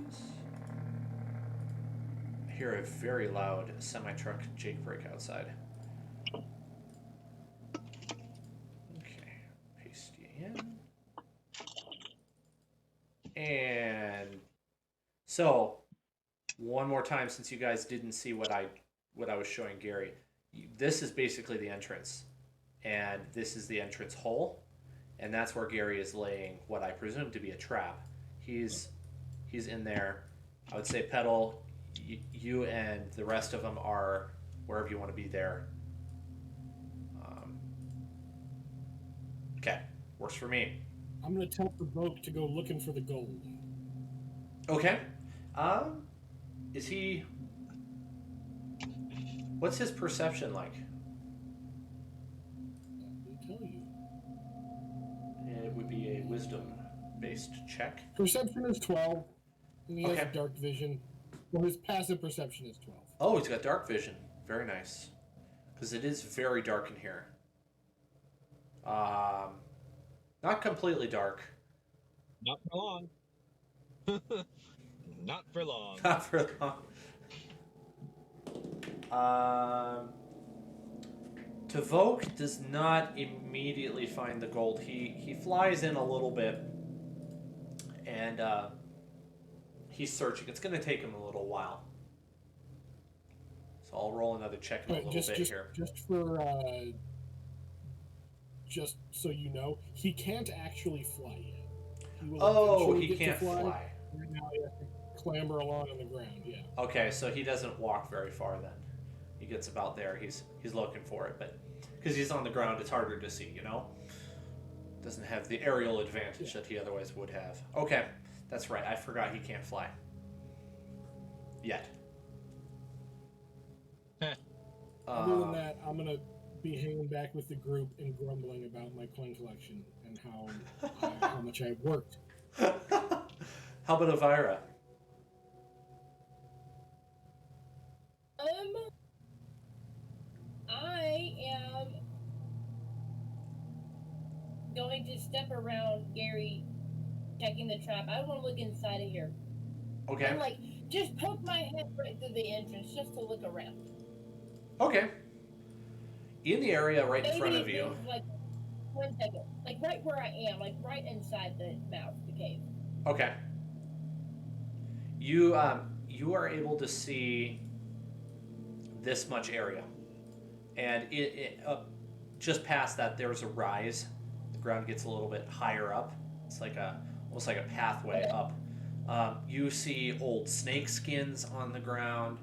I hear a very loud semi-truck Jake break outside. Okay, paste you in. And so, one more time, since you guys didn't see what I was showing Gary, this is basically the entrance, and this is the entrance hole, and that's where Gary is laying what I presume to be a trap. He's in there. I would say Petal, you and the rest of them are wherever you want to be there. Okay, works for me. I'm going to tell Provoke to go looking for the gold. Okay. Is he... What's his perception like? Let me tell you. It would be a wisdom-based check. Perception is 12, and he Okay. has dark vision. Well, his passive perception is 12. Oh, he's got dark vision. Very nice. Because it is very dark in here. Not completely dark. Not for long. Not for long. Not for long. Tavoke does not immediately find the gold. He flies in a little bit, and he's searching. It's going to take him a little while. So I'll roll another check in a little bit here. Just so you know, he can't actually fly yet. He can't fly. Right now he has to clamber along on the ground, yeah. Okay, so he doesn't walk very far then. He gets about there. He's looking for it, but because he's on the ground, it's harder to see, you know? Doesn't have the aerial advantage that he otherwise would have. Okay, that's right. I forgot he can't fly. Yet. Other than that, I'm going to be hanging back with the group and grumbling about my coin collection and how much I've worked. How about Elvira? I am going to step around Gary checking the trap. I want to look inside of here. Okay. And just poke my head right through the entrance just to look around. Okay. In the area right in front of Maybe you. there's, 1 second. Right where I am, right inside the mouth of the cave. Okay. You are able to see this much area, and just past that there's a rise. The ground gets a little bit higher up. It's almost like a pathway up. You see old snake skins on the ground,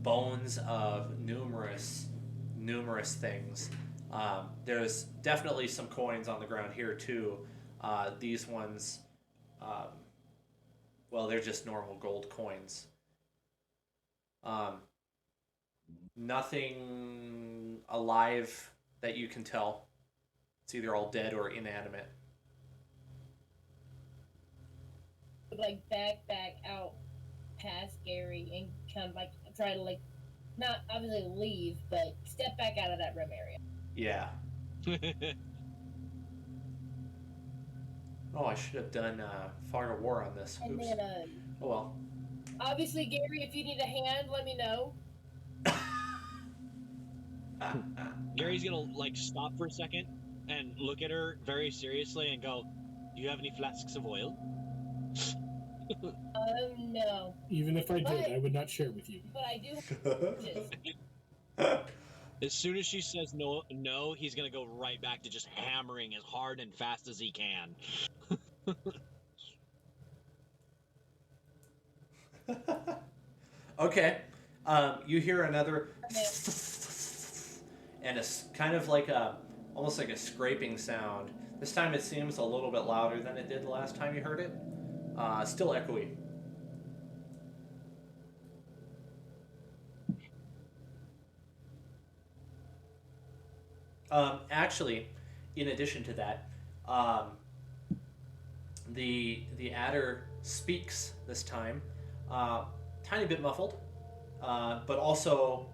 bones of numerous things. There's definitely some coins on the ground here too. These ones, they're just normal gold coins. Nothing alive that you can tell. It's either all dead or inanimate. Back out past Gary and come try to not obviously leave, but step back out of that room area. Yeah. Oh, I should have done Fog of War on this. And Oops. then, Oh well. obviously, Gary, if you need a hand, let me know. Gary's gonna stop for a second and look at her very seriously and go, "Do you have any flasks of oil?" No. Even if I did, I would not share with you. But I do have As soon as she says no, he's gonna go right back to just hammering as hard and fast as he can. Okay. You hear another and it's kind of almost like a scraping sound This time it seems a little bit louder than it did the last time you heard it. Still echoey. Actually, in addition to that, the adder speaks this time, tiny bit muffled, but also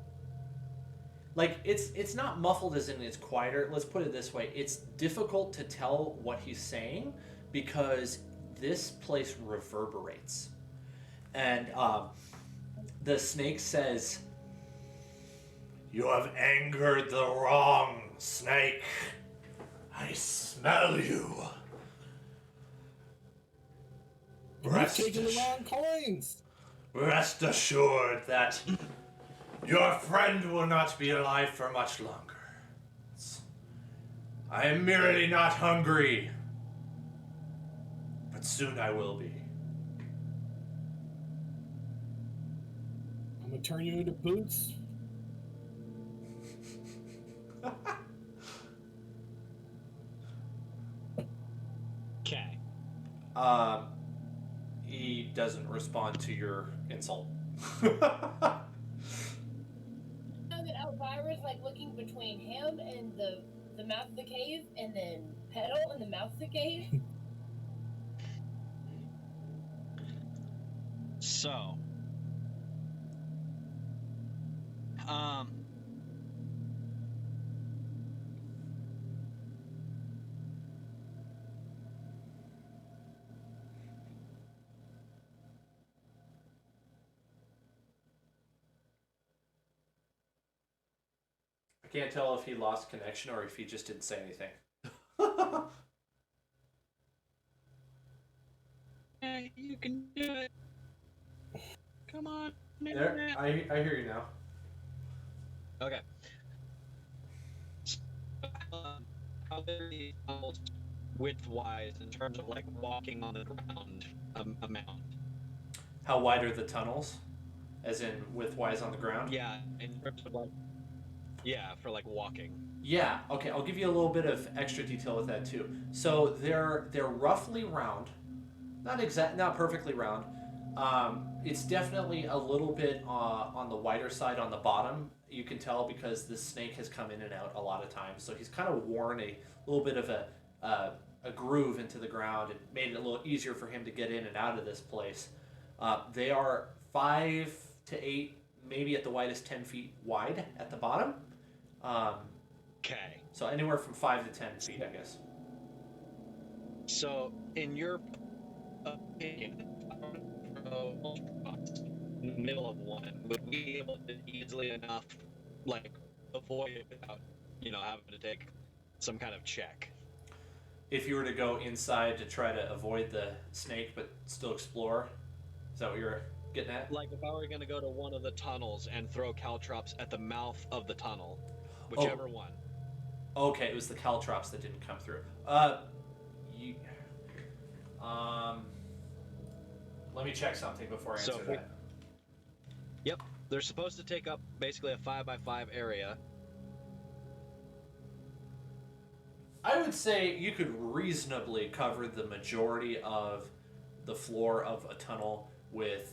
like it's not muffled as in it's quieter. Let's put it this way: it's difficult to tell what he's saying because this place reverberates, and the snake says, "You have angered the wrong snake. I smell you. You're taking the wrong coins. Rest assured that your friend will not be alive for much longer. I am merely not hungry, but soon I will be." I'm gonna turn you into boots. Okay. He doesn't respond to your insult. Know that Elvira's like looking between him and the mouth of the cave, and then Petal in the mouth of the cave. So, I can't tell if he lost connection or if he just didn't say anything. hey, you can do it. Come on. There, I hear you now. Okay. How many tunnels width-wise in terms of like walking on the ground amount? How wide are the tunnels? As in width-wise on the ground? Yeah, in terms of like, yeah, for like walking. Yeah. Okay. I'll give you a little bit of extra detail with that too. So they're roughly round, not perfectly round. It's definitely a little bit on the wider side on the bottom. You can tell because the snake has come in and out a lot of times, so he's kind of worn a little bit of a groove into the ground and made it a little easier for him to get in and out of this place. They are 5 to 8, maybe at the widest 10 feet wide at the bottom. Okay. So anywhere from 5 to 10 feet, I guess. So, in your opinion, in the middle of one, would we be able to easily enough, like, avoid it without, having to take some kind of check? If you were to go inside to try to avoid the snake but still explore, is that what you're getting at? Like, if I were going to go to one of the tunnels and throw caltrops at the mouth of the tunnel, whichever one. Okay, it was the caltrops that didn't come through. You, let me check something before I answer that. Yep, they're supposed to take up basically a 5x5 area. I would say you could reasonably cover the majority of the floor of a tunnel with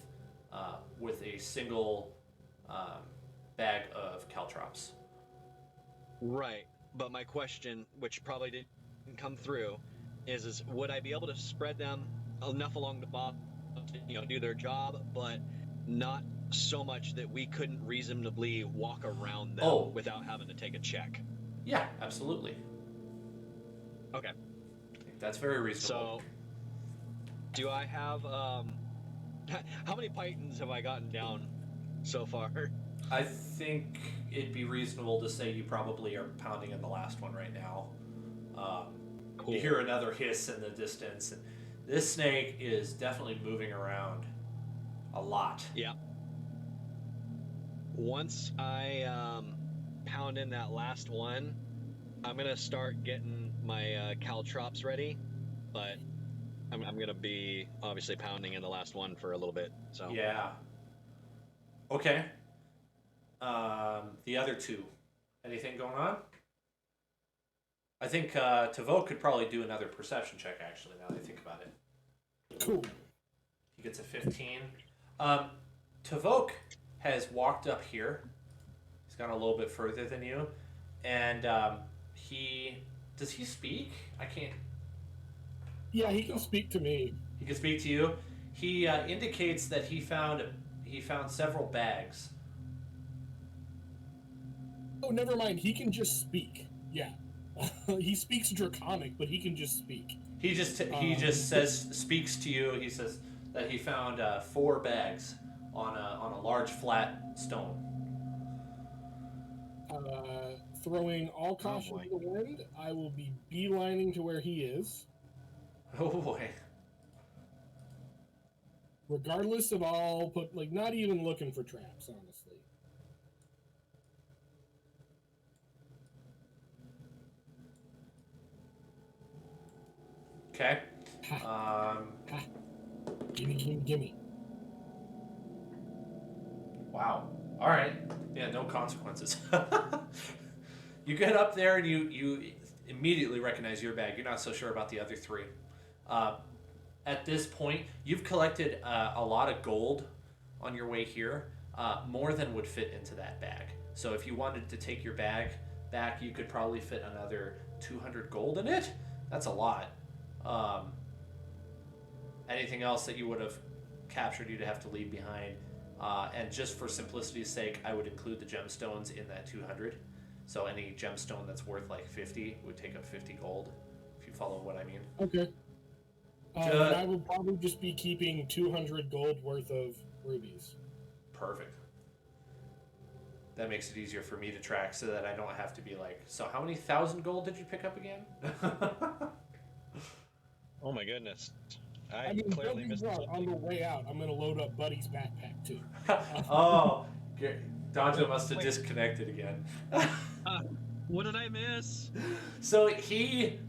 a single bag of caltrops. Right, but my question, which probably didn't come through, is would I be able to spread them enough along the bottom to do their job, but not so much that we couldn't reasonably walk around them without having to take a check? Yeah, absolutely. Okay. I think that's very reasonable. So, do I have how many pythons have I gotten down so far? I think it'd be reasonable to say you probably are pounding in the last one right now. Cool. You hear another hiss in the distance, and this snake is definitely moving around a lot. Yeah. Once I pound in that last one, I'm gonna start getting my caltrops ready, but I'm gonna be obviously pounding in the last one for a little bit. So Yeah. Okay. The other two, anything going on? I think Tavo could probably do another perception check, actually, now that I think about it. Cool. He gets a 15. Tavok has walked up here. He's gone a little bit further than you. And he... Does he speak? I can't... Yeah, he can speak to me. He can speak to you. He indicates that he found several bags. Oh, never mind. He can just speak. Yeah. He speaks Draconic, but he can just speak. He just speaks to you. He says that he found 4 bags on a large flat stone. Throwing all caution to the wind, I will be beelining to where he is. Oh boy. Regardless of all, not even looking for traps, honestly. Okay. Gimme. Wow. All right. Yeah, no consequences. You get up there and you immediately recognize your bag. You're not so sure about the other 3. At this point, you've collected a lot of gold on your way here, more than would fit into that bag. So if you wanted to take your bag back, you could probably fit another 200 gold in it. That's a lot. Anything else that you would have captured, you'd have to leave behind. And just for simplicity's sake, I would include the gemstones in that 200. So any gemstone that's worth like 50 would take up 50 gold, if you follow what I mean. Okay. I will probably just be keeping 200 gold worth of rubies. Perfect. That makes it easier for me to track so that I don't have to be like, so how many 1,000 gold did you pick up again? Oh my goodness. I mean, clearly missed something. on the way out, I'm going to load up Buddy's backpack, too. Oh, Donjo must have disconnected again. What did I miss? So he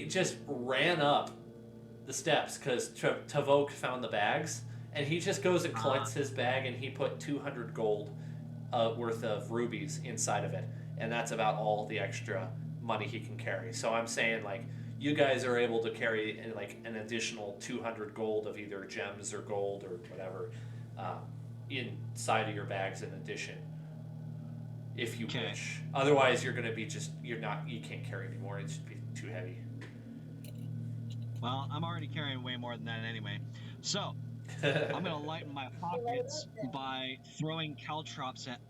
just ran up the steps because Tavok found the bags, and he just goes and collects his bag, and he put 200 gold worth of rubies inside of it, and that's about all the extra money he can carry. So I'm saying, like, you guys are able to carry like an additional 200 gold of either gems or gold or whatever inside of your bags in addition, if you wish. Otherwise, you're going to be you can't carry anymore. It's just be too heavy. Well, I'm already carrying way more than that anyway. So, I'm going to lighten my pockets by throwing caltrops at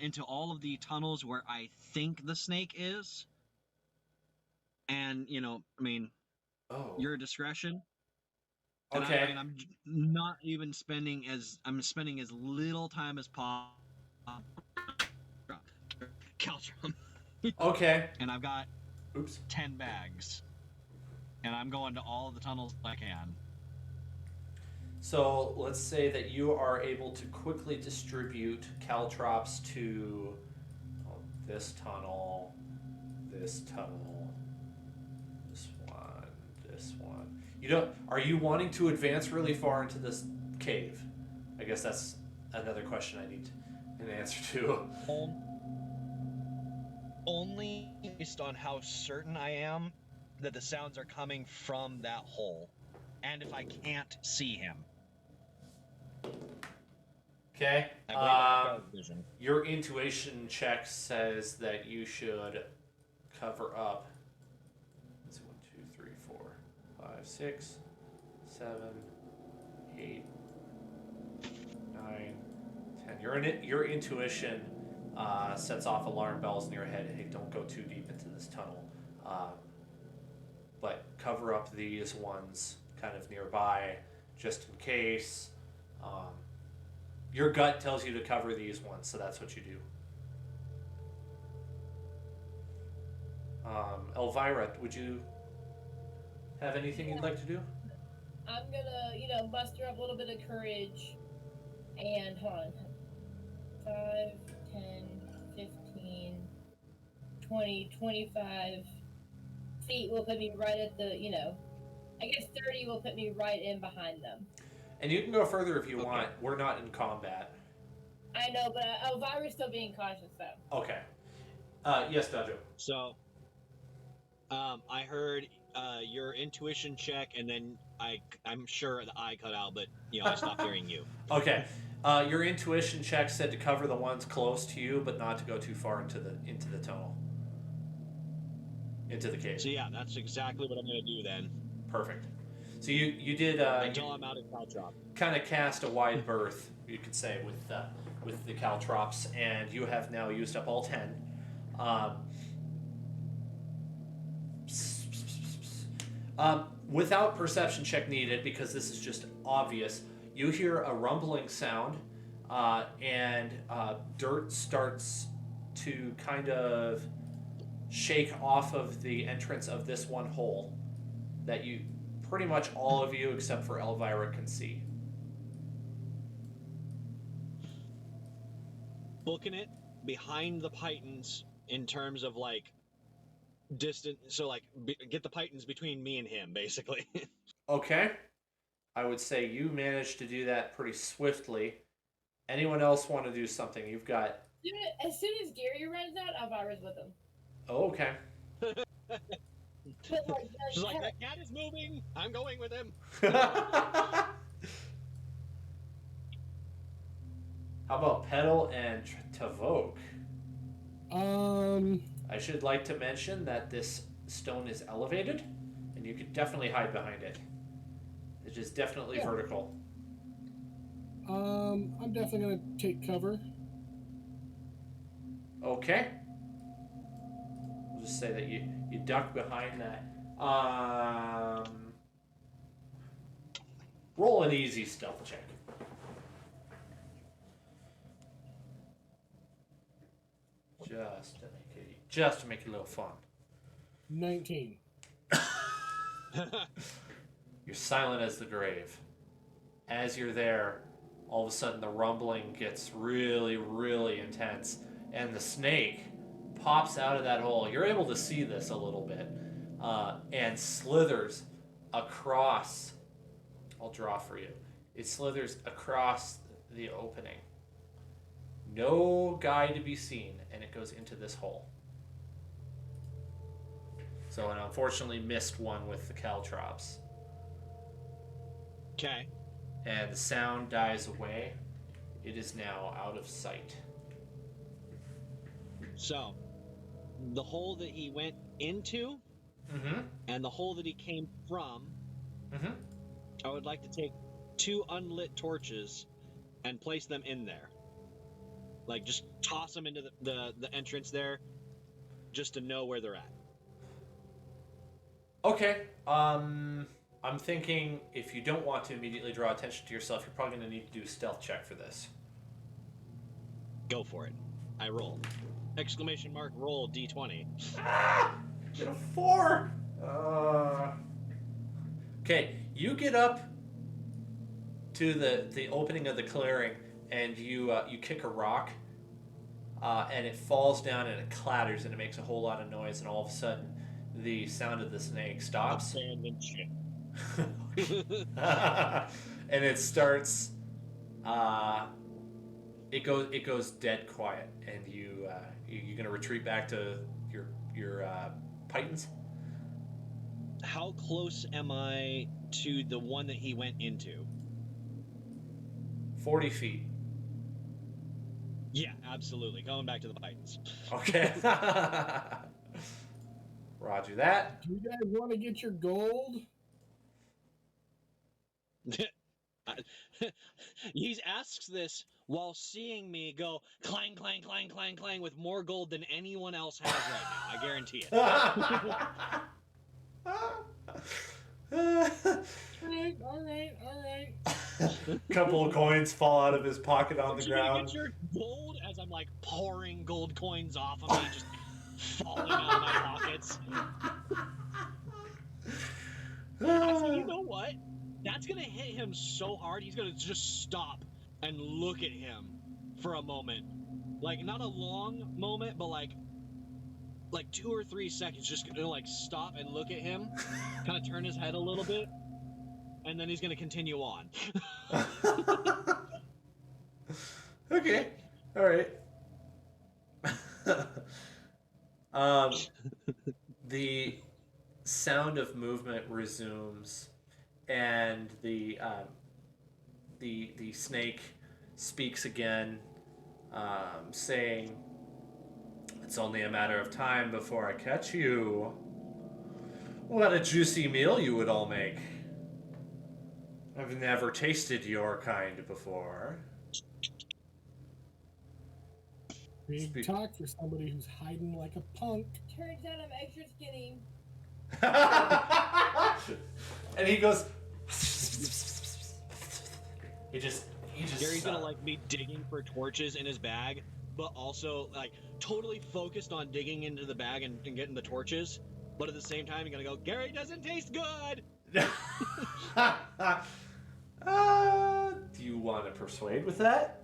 into all of the tunnels where I think the snake is. And, your discretion. And Okay. I'm not even spending I'm spending as little time as possible. Caltrum. Okay. And I've got 10 bags. And I'm going to all the tunnels I can. So let's say that you are able to quickly distribute caltrops to this tunnel, this tunnel, this one. Are you wanting to advance really far into this cave? I guess that's another question I need an answer to. Only based on how certain I am that the sounds are coming from that hole, and if I can't see him. Okay. I believe I have vision. Your intuition check says that you should cover up. Let's see, 1, 2, 3, 4, 5, 6, 7, 8, 9, 10. Your intuition sets off alarm bells in your head. Hey, don't go too deep into this tunnel. But cover up these ones kind of nearby, just in case. Your gut tells you to cover these ones, so that's what you do. Elvira, would you have anything you'd like to do? I'm gonna, muster up a little bit of courage and hold on. 5, 10, 15, 20, 25 feet will put me right at the, I guess 30 will put me right in behind them. And you can go further if you want. We're not in combat. I know, but Elvira's still being cautious, though. Okay. Yes, Dojo. So, I heard your intuition check, and then I'm sure the eye cut out, but I stopped hearing you. Okay. Your intuition check said to cover the ones close to you, but not to go too far into the tunnel, into the cave. So yeah, that's exactly what I'm gonna do then. Perfect. So you did Until I'm out of caltrop. kind of cast a wide berth, you could say, with the caltrops, and you have now used up all 10. Without perception check needed, because this is just obvious, you hear a rumbling sound, and dirt starts to kind of shake off of the entrance of this one hole that you, pretty much all of you except for Elvira, can see. Booking it behind the Pythons in terms of like distant, so like get the Pythons between me and him, basically. Okay. I would say you managed to do that pretty swiftly. Anyone else want to do something? You've got... As soon as Gary runs out, Elvira's with him. Oh, okay. But like, She's like, that cat is moving. I'm going with him. How about Petal and Tavok? I should like to mention that this stone is elevated, and you could definitely hide behind it. It is definitely vertical. I'm definitely gonna take cover. Okay. We'll just say that you duck behind that. Roll an easy stealth check. Just to make it a little fun. 19. You're silent as the grave. As you're there, all of a sudden the rumbling gets really, really intense, and the snake pops out of that hole. You're able to see this a little bit, and slithers across. I'll draw for you. It slithers across the opening. No guy to be seen, and it goes into this hole. So an unfortunately missed one with the caltrops. Okay. And the sound dies away. It is now out of sight. So, the hole that he went into, and the hole that he came from, I would like to take 2 unlit torches and place them in there. Like, just toss them into the entrance there, just to know where they're at. Okay. I'm thinking if you don't want to immediately draw attention to yourself, you're probably going to need to do a stealth check for this. Go for it. I roll. Exclamation mark, roll D20. Get a 4! Okay, you get up to the opening of the clearing, and you kick a rock, and it falls down and it clatters and it makes a whole lot of noise, and all of a sudden the sound of the snake stops. Abandoned ship. And it starts. It goes dead quiet, and you're gonna retreat back to your Pythons. How close am I to the one that he went into? 40 feet. Yeah, absolutely. Going back to the Pythons. Okay. Roger that. Do you guys want to get your gold? He asks this while seeing me go clang, clang, clang, clang, clang with more gold than anyone else has right now. I guarantee it. All right. Couple of coins fall out of his pocket on the You gonna ground. get your gold as I'm like pouring gold coins off of me, just falling out of my pockets. I said, you know what? That's gonna hit him so hard, he's gonna just stop and look at him for a moment. Like, not a long moment, but like 2 or 3 seconds, just gonna like stop and look at him, kind of turn his head a little bit, and then he's gonna continue on. Okay. All right. sound of movement resumes, and the snake speaks again, saying, "It's only a matter of time before I catch you. What a juicy meal you would all make. I've never tasted your kind before." Big Speak- talk for somebody who's hiding like a punk. Turns out I'm extra skinny. And he goes. He just. Gary's gonna like be digging for torches in his bag, but also like totally focused on digging into the bag and getting the torches. But at the same time, you're gonna go, Gary doesn't taste good. Do you want to persuade with that?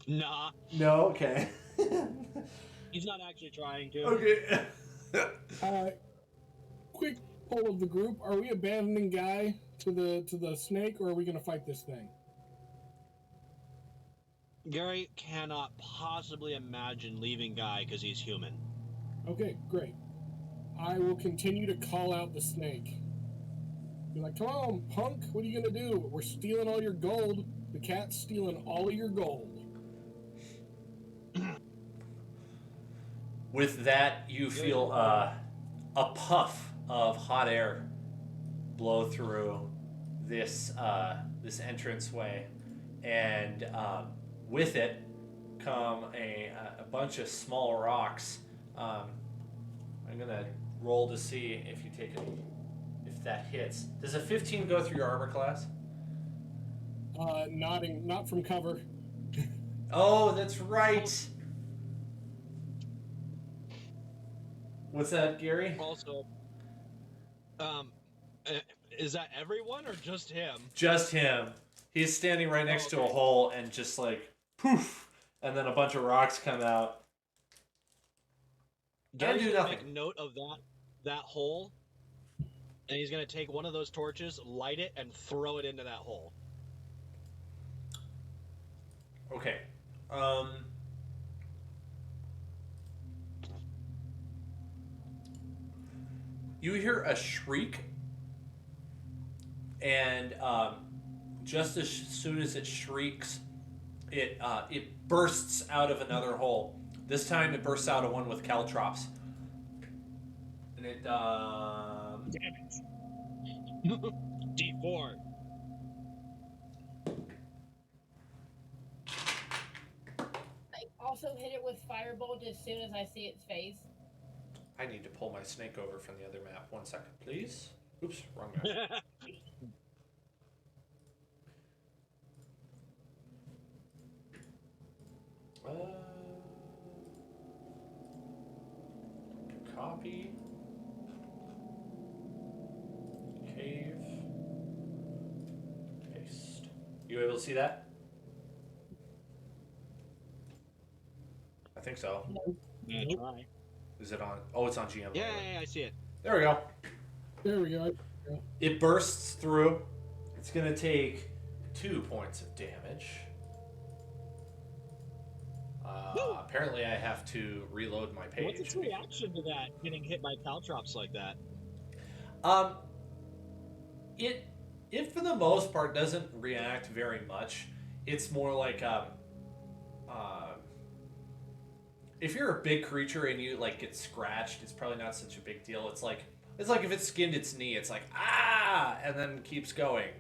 Nah, No. Okay. he's not actually trying to. Okay. Quick poll of the group: are we abandoning Guy to the snake, or are we gonna fight this thing? Gary cannot possibly imagine leaving Guy because he's human. Okay, great. I will continue to call out the snake. Be like, come on, punk, what are you gonna do? We're stealing all your gold. The cat's stealing all of your gold. With that, you feel a puff of hot air blow through this this entranceway, and with it come a bunch of small rocks. I'm gonna roll to see if you take it, if that hits. Does a 15 go through your armor class? Not from cover. Oh, that's right. What's that, Gary? Also, is that everyone or just him? Just him. He's standing right next to a hole and just like poof, and then a bunch of rocks come out. Gary's do gonna nothing. make note of that hole, and he's gonna take one of those torches, light it, and throw it into that hole. Okay. You hear a shriek, and just as soon as it shrieks, it bursts out of another hole. This time, it bursts out of one with caltrops, and it Damage. D4. I also hit it with firebolt as soon as I see its face. I need to pull my snake over from the other map. 1 second, please. Oops, wrong map. Copy. Cave. Paste. You able to see that? I think so. Yeah, try. Is it on? Oh, it's on GM. Yeah, I see it. There we go. There we go. It bursts through. It's going to take 2 points of damage. Apparently, I have to reload my page. What's its reaction to that, getting hit by caltrops like that? It for the most part doesn't react very much. It's more like if you're a big creature and you like get scratched, it's probably not such a big deal. It's like if it skinned its knee, it's like ah, and then keeps going.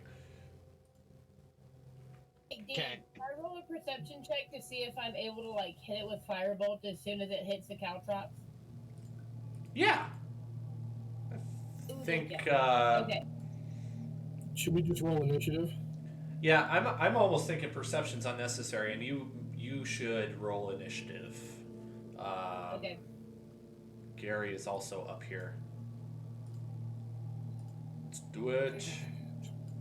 Okay. Can I roll a perception check to see if I'm able to like hit it with firebolt as soon as it hits the caltrops? Yeah. Ooh, I think. okay. Should we just roll initiative? Yeah, I'm almost thinking perception's unnecessary, and you should roll initiative. Okay. Gary is also up here. Let's do it.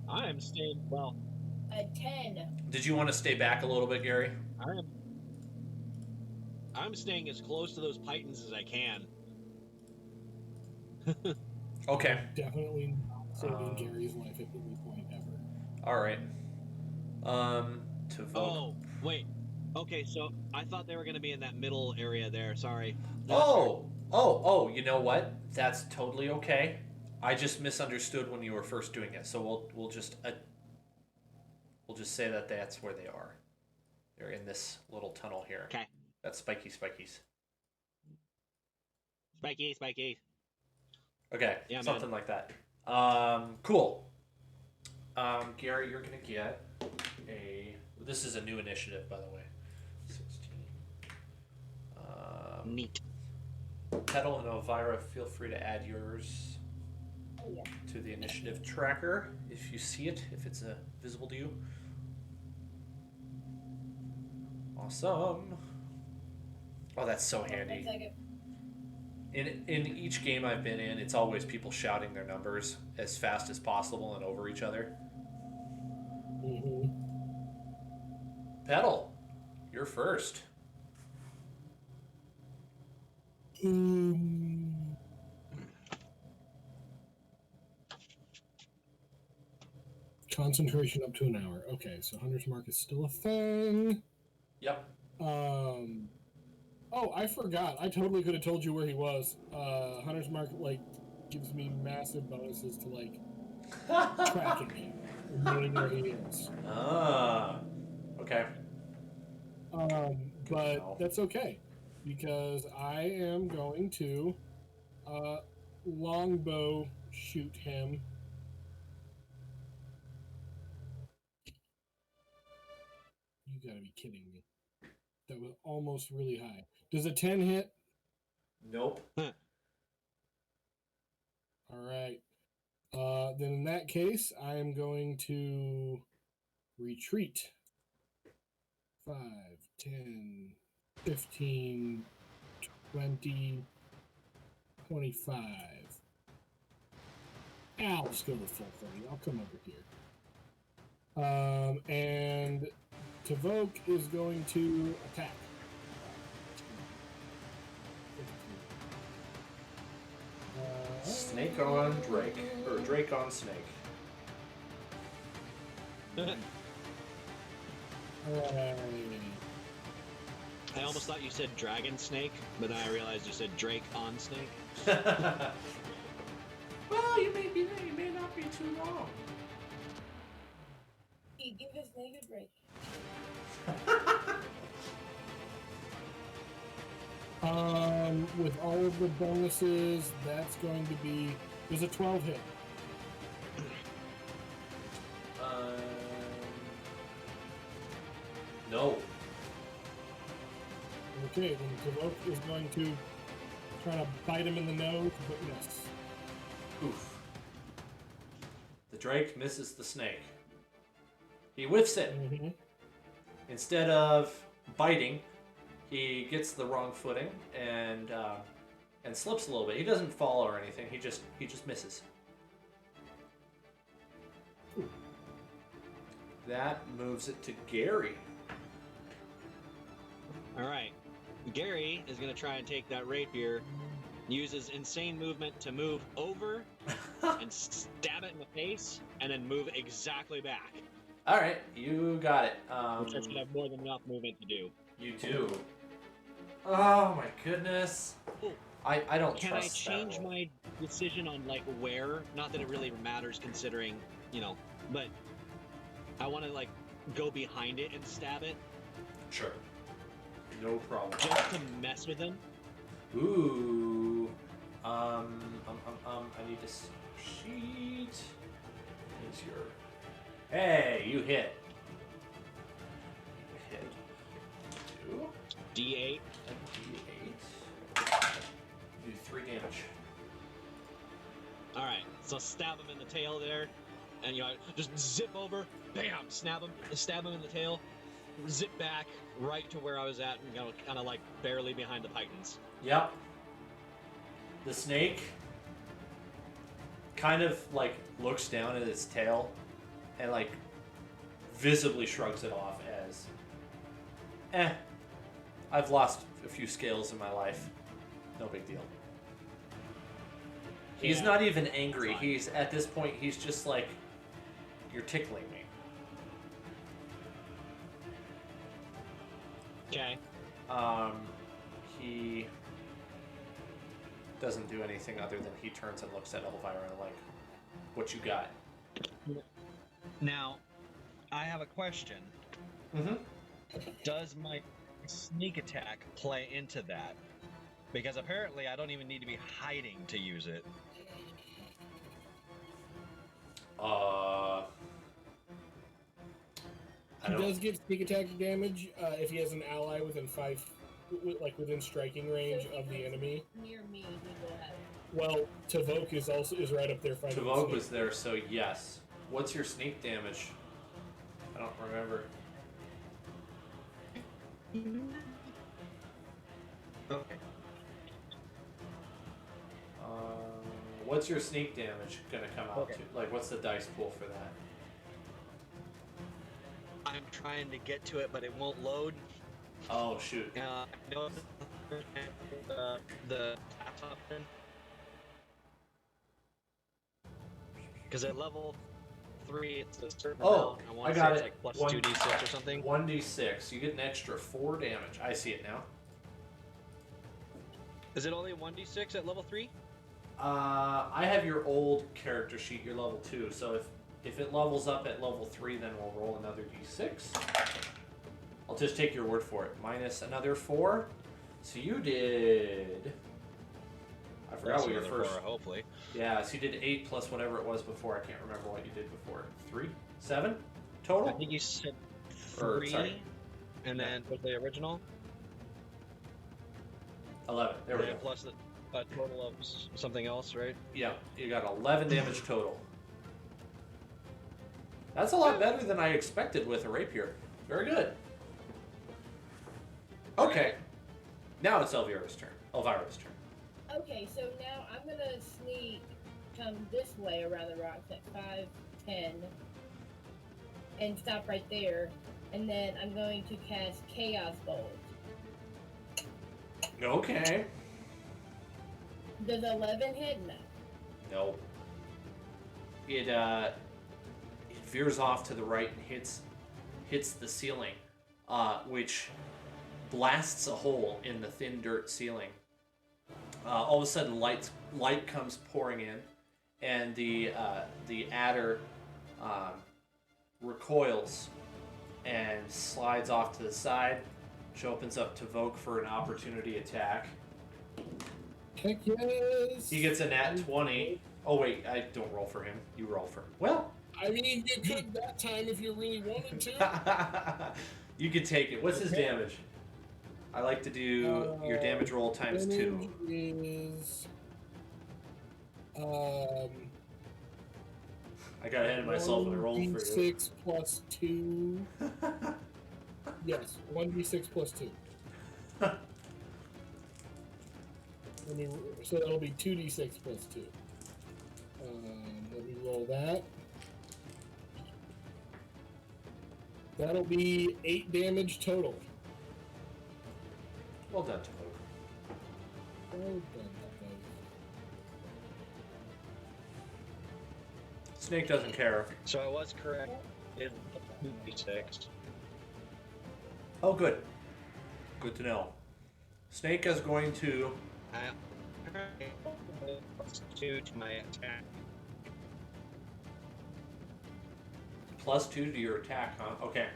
I am staying. Well, A 10. Did you want to stay back a little bit, Gary? I'm staying as close to those pythons as I can. Okay. Definitely not saving Gary's life at any point ever. All right. To vote. Oh, wait. Okay, so I thought they were going to be in that middle area there. Sorry. Oh, Oh, you know what? That's totally okay. I just misunderstood when you were first doing it, so we'll just say that that's where they are. They're in this little tunnel here. Okay. That's spikies. Spiky. Okay, Yeah, something man. like that. Cool. Gary, you're gonna get a. This is a new initiative, by the way. 16. Neat. Petal and Elvira, feel free to add yours Oh, yeah. to the initiative tracker if you see it, if it's visible to you. Awesome. Oh, that's so handy. 1 second. In each game I've been in, it's always people shouting their numbers as fast as possible and over each other. Mm-hmm. Petal, you're first. Concentration up to an hour. Okay, so Hunter's Mark is still a thing. Yep. Oh, I forgot. I totally could have told you where he was. Hunter's Mark gives me massive bonuses to tracking him and knowing where he is. Okay. But that's okay because I am going to longbow shoot him. You gotta be kidding me. That was almost really high. Does a 10 hit? Nope. All right. Then in that case, I am going to retreat. 5, 10, 15, 20, 25. I'll just go to full 30. I'll come over here. And Tavok is going to attack. Snake on Drake. Or Drake on Snake. I almost thought you said dragon snake, but then I realized you said Drake on snake. Well, you may not be too long. Hey, give this snake a break. With all of the bonuses, that's going to be. There's a 12 hit. No. Okay, then Tavok is going to try to bite him in the nose, but yes. Oof. The Drake misses the snake. He whiffs it. Mm-hmm. Instead of biting, he gets the wrong footing and slips a little bit. He doesn't fall or anything. He just misses. Ooh. That moves it to Gary. All right. Gary is going to try and take that rapier, uses insane movement to move over and stab it in the face, and then move exactly back. All right, you got it. Which I should have more than enough movement to do. You do. Oh my goodness. Oh, I don't can I trust change that roll. my decision on where? Not that it really matters considering, but I want to go behind it and stab it. Sure. No problem. Just to mess with him. Ooh. I need this sheet. Is your. Hey, you hit. You hit. 2. D8. And D8. You do 3 damage. Alright, so stab him in the tail there, and just zip over, bam, stab him in the tail, zip back right to where I was at, and kind of barely behind the pythons. Yep. The snake kind of looks down at its tail and visibly shrugs it off as I've lost a few scales in my life. No big deal. He's Yeah, not even angry. fine. He's at this point he's just you're tickling me. Okay. He doesn't do anything other than he turns and looks at Elvira like, what you got? Now, I have a question. Mm-hmm. Does my sneak attack play into that? Because apparently I don't even need to be hiding to use it. He does get sneak attack damage if he has an ally within within striking range of the enemy. Near me, he will have it. Well, Tavoke is right up there fighting. Tavoke was there, so yes. What's your sneak damage? I don't remember. Okay. What's your sneak damage gonna come out Okay. to? Like, what's the dice pool for that? I'm trying to get to it, but it won't load. Oh, shoot. I know the tap option. Because at level 3, it's a certain amount. I want to say it's like plus 2d6 or something. 1d6. You get an extra 4 damage. I see it now. Is it only 1d6 at level 3? I have your old character sheet, your level 2, so if it levels up at level 3, then we'll roll another d6. I'll just take your word for it. Minus another 4. So you did... I forgot what your first... 4, hopefully. Yeah, so you did 8 plus whatever it was before. I can't remember what you did before. 3? 7? Total? I think you said or, 3, sorry. and then with the original? 11. There we go. Plus a total of something else, right? Yeah, you got 11 damage total. That's a lot better than I expected with a rapier. Very good. Okay. Now it's Elvira's turn. Elvira's turn. Okay, so now I'm gonna sneak, come this way around the rocks at 5, 10, and stop right there. And then I'm going to cast Chaos Bolt. Okay. Does 11 hit? No. Nope. It veers off to the right and hits the ceiling, which blasts a hole in the thin dirt ceiling. All of a sudden, light comes pouring in, and the adder recoils and slides off to the side, which opens up to Vogue for an opportunity attack. Heck yes! He gets a nat 20. Oh wait, I don't roll for him. You roll for him. Well, I mean, you could that time if you really wanted to. you could take it. What's his damage? I like to do your damage roll times 2. Is I got ahead of myself when I rolled for you. 1d6 plus 2. Yes, 1d6 plus 2. So that'll be 2d6 plus 2. Let me roll that. That'll be 8 damage total. Well done, Timo. Well done, Snake doesn't care. So I was correct. It's 2d6. Oh, good. Good to know. Snake is going to... Plus 2 to my attack. Plus 2 to your attack, huh? Okay.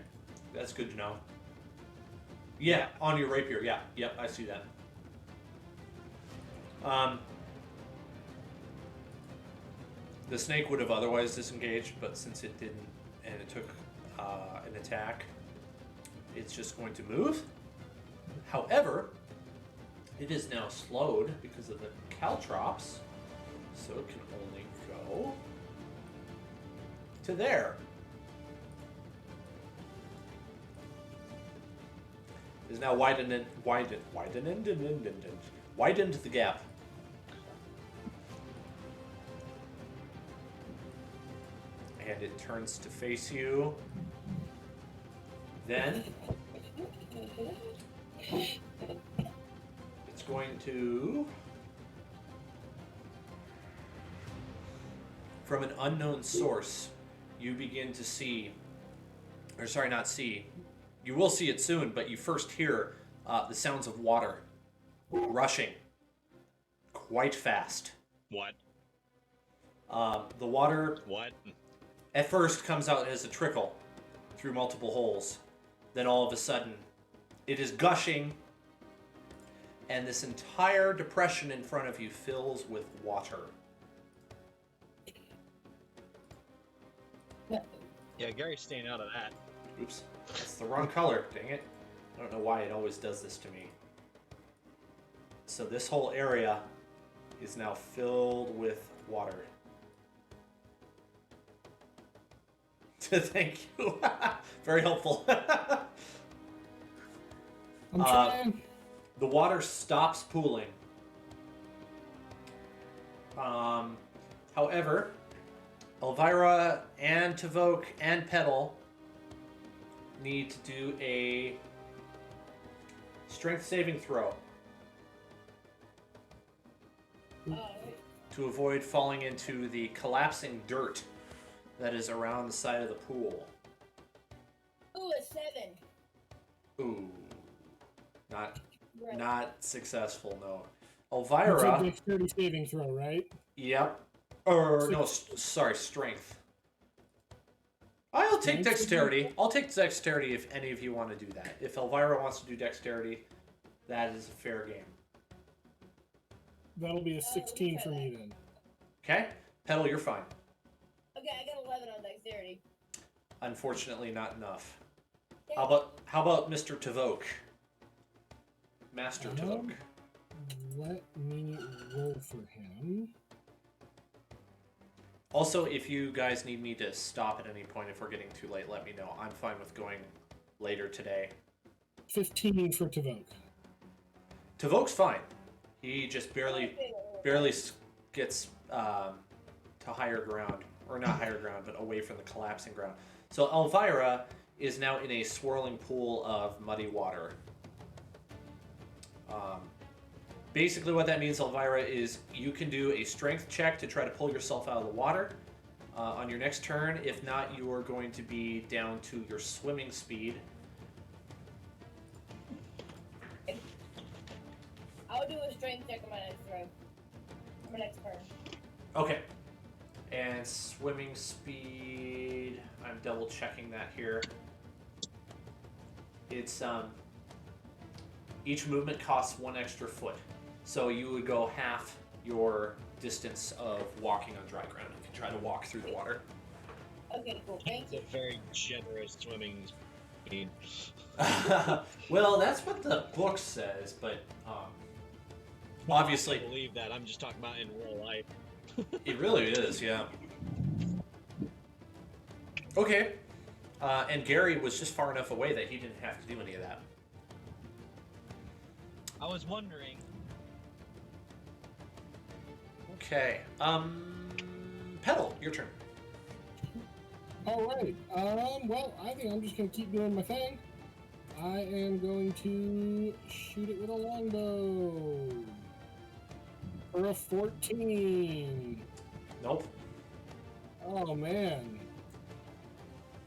That's good to know. Yeah, on your rapier. Yeah, yep, I see that. The snake would have otherwise disengaged, but since it didn't, and it took an attack, it's just going to move. However, it is now slowed because of the caltrops, so it can only go to there. It is now widened the gap. And it turns to face you. Then it's going to, from an unknown source, you begin to see, or sorry, not see. You will see it soon, but you first hear the sounds of water rushing quite fast. What? The water What? at first comes out as a trickle through multiple holes. Then all of a sudden, it is gushing, and this entire depression in front of you fills with water. Yeah, Gary's staying out of that. Oops, that's the wrong color, dang it. I don't know why it always does this to me. So this whole area is now filled with water. Thank you. Very helpful. I'm trying. The water stops pooling. However, Elvira and Tavoke and Petal need to do a strength saving throw to avoid falling into the collapsing dirt that is around the side of the pool. Ooh, a 7. Ooh. Right. Not successful, no. It's a Elvira. dexterity saving throw, right? Yep. Or, no, sorry, strength. I'll take dexterity. I'll take dexterity if any of you want to do that. If Elvira wants to do dexterity, that is a fair game. That'll be a 16 for me then. Okay? Petal, you're fine. Okay, I got 11 on dexterity. Unfortunately, not enough. How about Mr. Tavoke? Master Tavoke. Let me roll for him. Also, if you guys need me to stop at any point if we're getting too late, let me know. I'm fine with going later today. 15 for Tavoke. Tavoke's fine. He just barely gets to higher ground. Or not higher ground, but away from the collapsing ground. So Elvira is now in a swirling pool of muddy water. Basically what that means, Elvira, is you can do a strength check to try to pull yourself out of the water on your next turn. If not, you are going to be down to your swimming speed. I'll do a strength check on my next throw. My next turn. Okay. And swimming speed, I'm double checking that here. It's each movement costs 1 extra foot. So you would go half your distance of walking on dry ground if you try to walk through the water. Okay, cool. Thank It's you. a very generous swimming speed. Well, that's what the book says, but obviously I believe that. I'm just talking about in real life. it really is, yeah. Okay. And Gary was just far enough away that he didn't have to do any of that. I was wondering. Okay. Petal, your turn. Alright. Well, I think I'm just going to keep doing my thing. I am going to shoot it with a longbow. For a 14. Nope. Oh, man.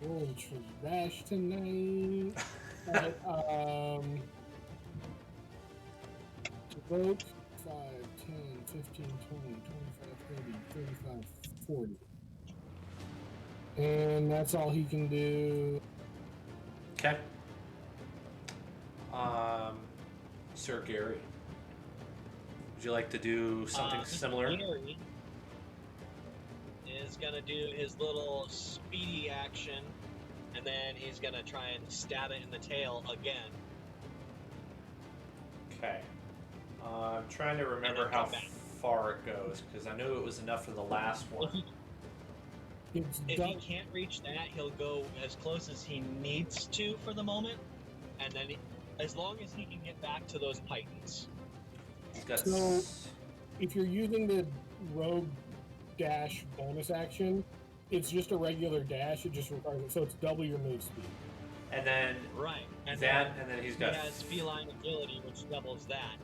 Rolling trash tonight. Alright, Vote 5, 10, 15, 20, 25, 30, 35, 40. And that's all he can do. Okay. Sir Gary, would you like to do something similar? Gary is gonna do his little speedy action, and then he's gonna try and stab it in the tail again. Okay. I'm trying to remember then how come back. far it goes, because I knew it was enough for the last one. It's If done. he can't reach that, he'll go as close as he needs to for the moment, and then as long as he can get back to those pythons. He's got So- If you're using the rogue dash bonus action, it's just a regular dash. It just requires it. So it's double your move speed. and then Right. And that, and then he's he got has feline agility, which doubles that.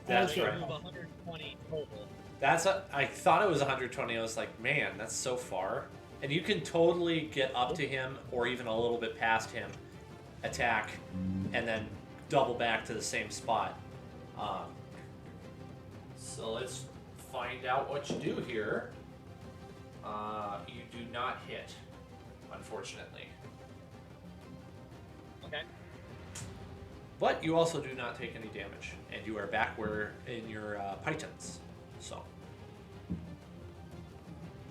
That's So Okay. right. move 120 total. I thought it was 120. I was like, man, that's so far. And you can totally get up to him or even a little bit past him, attack, and then double back to the same spot. So let's find out what you do here. You do not hit, unfortunately. Okay. But you also do not take any damage, and you are back where in your pythons. So,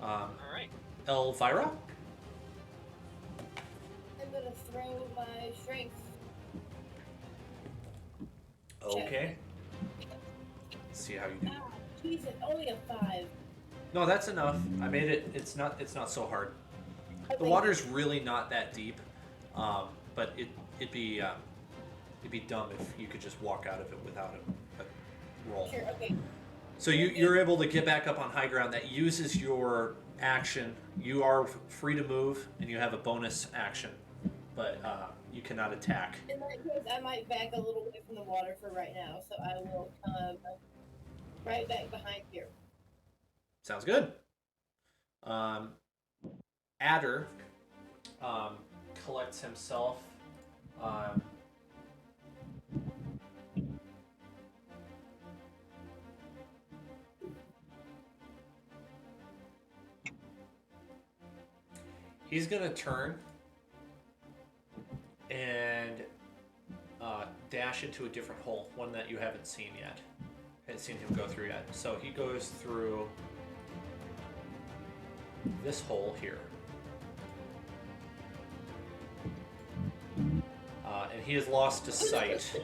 All right. Elvira, I'm gonna throw my strength. okay. Let's see how you do. Ah, Jesus, only a 5. No, that's enough. I made it. It's not so hard. The water's really not that deep, but it'd be dumb if you could just walk out of it without a roll. Sure, okay. So you're able to get back up on high ground. That uses your action. You are free to move, and you have a bonus action, but you cannot attack. In that case, I might back a little bit from the water for right now, so I will come right back behind here. Sounds good. Adder collects himself. He's gonna turn and dash into a different hole, one that you haven't seen yet. Haven't seen him go through yet. So he goes through this hole here. And he has lost to sight.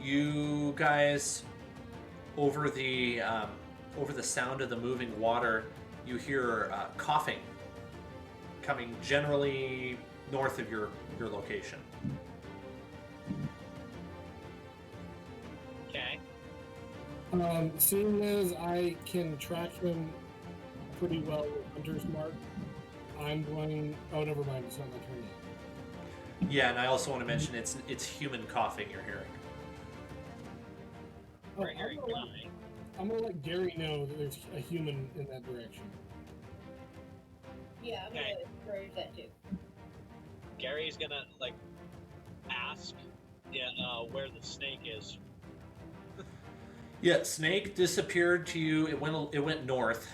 You guys, over the sound of the moving water, you hear coughing coming generally north of your location. Okay. Seeing as I can track him pretty well with Hunter's Mark, I'm going. Oh, never mind. It's not my turn yet. Yeah, and I also want to mention it's human coughing you're hearing. Oh, We're hearing guy. I'm gonna let Gary know that there's a human in that direction. Yeah, I'm gonna encourage that too. Gary's gonna ask, where the snake is. Yeah, snake disappeared to you. It went north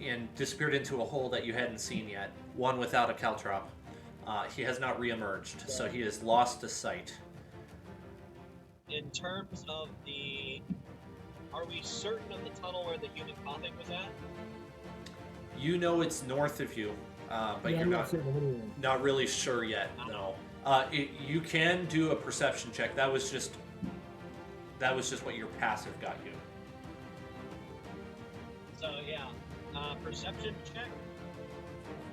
and disappeared into a hole that you hadn't seen yet. One without a caltrop. He has not reemerged, so he has lost to sight. In terms of are we certain of the tunnel where the human coughing was at? You know it's north of you, but Yeah, you're I'm not certain. not really sure yet. No. You can do a perception check. That was just what your passive got you. So yeah, perception check,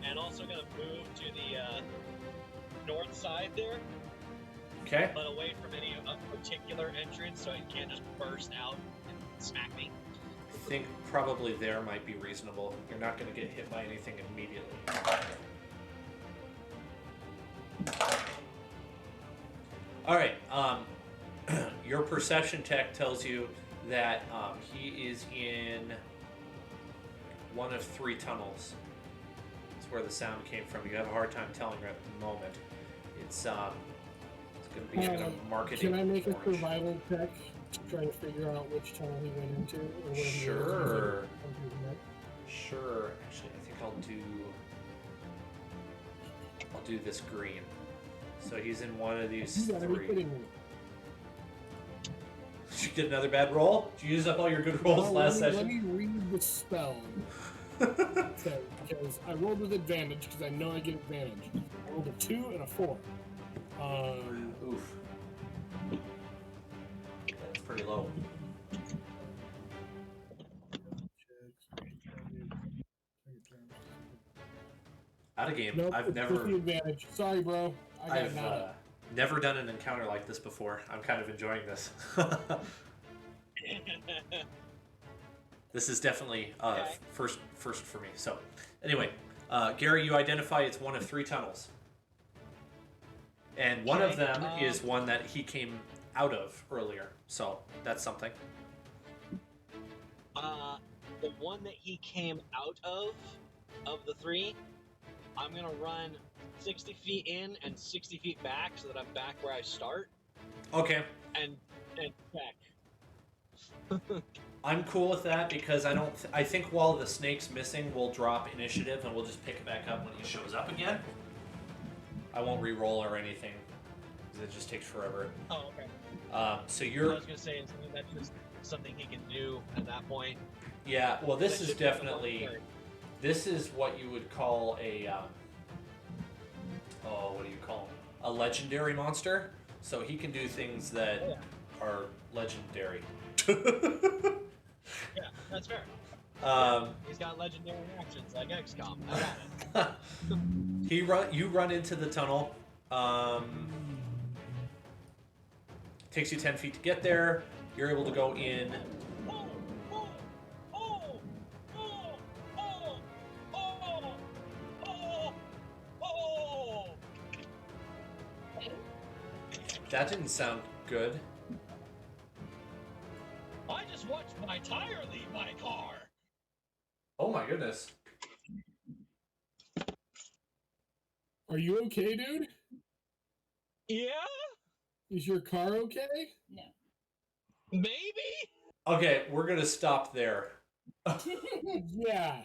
and also gonna move to the north side there, Okay. but away from any particular entrance, so it can't just burst out and smack me. I think probably there might be reasonable. You're not going to get hit by anything immediately. All right. Your perception check tells you that he is in one of 3 tunnels. That's where the sound came from. You have a hard time telling right at the moment. It's going to be a marketing. Can I make a orange. survival check to try to figure out which tunnel he went into? Or where he Sure. was? Sure. Actually, I think I'll do this green. So he's in one of these You gotta be 3. kidding me. Did you get another bad roll? Did you use up all your good rolls last Let session? me read the spell. Okay, because I rolled with advantage because I know I get advantage. I rolled a 2 and a 4. Oof. That's pretty low. Out of game. Nope, I've it's never. just the advantage. Sorry, bro. I got I've nada. never done an encounter like this before. I'm kind of enjoying this. This is definitely first for me. So, anyway, Gary, you identify it's one of 3 tunnels, and one of them is one that he came out of earlier. So that's something. The one that he came out of the 3, I'm gonna run 60 feet in and 60 feet back so that I'm back where I start. Okay. and check. I'm cool with that because I think while the snake's missing, we'll drop initiative and we'll just pick it back up when he shows up again. I won't re-roll or anything because it just takes forever. Oh, okay. So I you're was gonna say that's just something he can do at that point. yeah. Well, this That is should be on the definitely turn. this is what you would call a what do you call him? A legendary monster. So he can do things that Oh, yeah. are legendary. Yeah, that's fair. He's got legendary actions like XCOM. I got it. You run into the tunnel. Takes you 10 feet to get there. You're able to go in. Oh, oh, oh, oh, oh, oh, oh, oh. That didn't sound good. I just watched my tire leave my car. Oh my goodness. Are you okay, dude? Yeah, Is your car okay? No. maybe. Okay, we're gonna stop there. Yeah.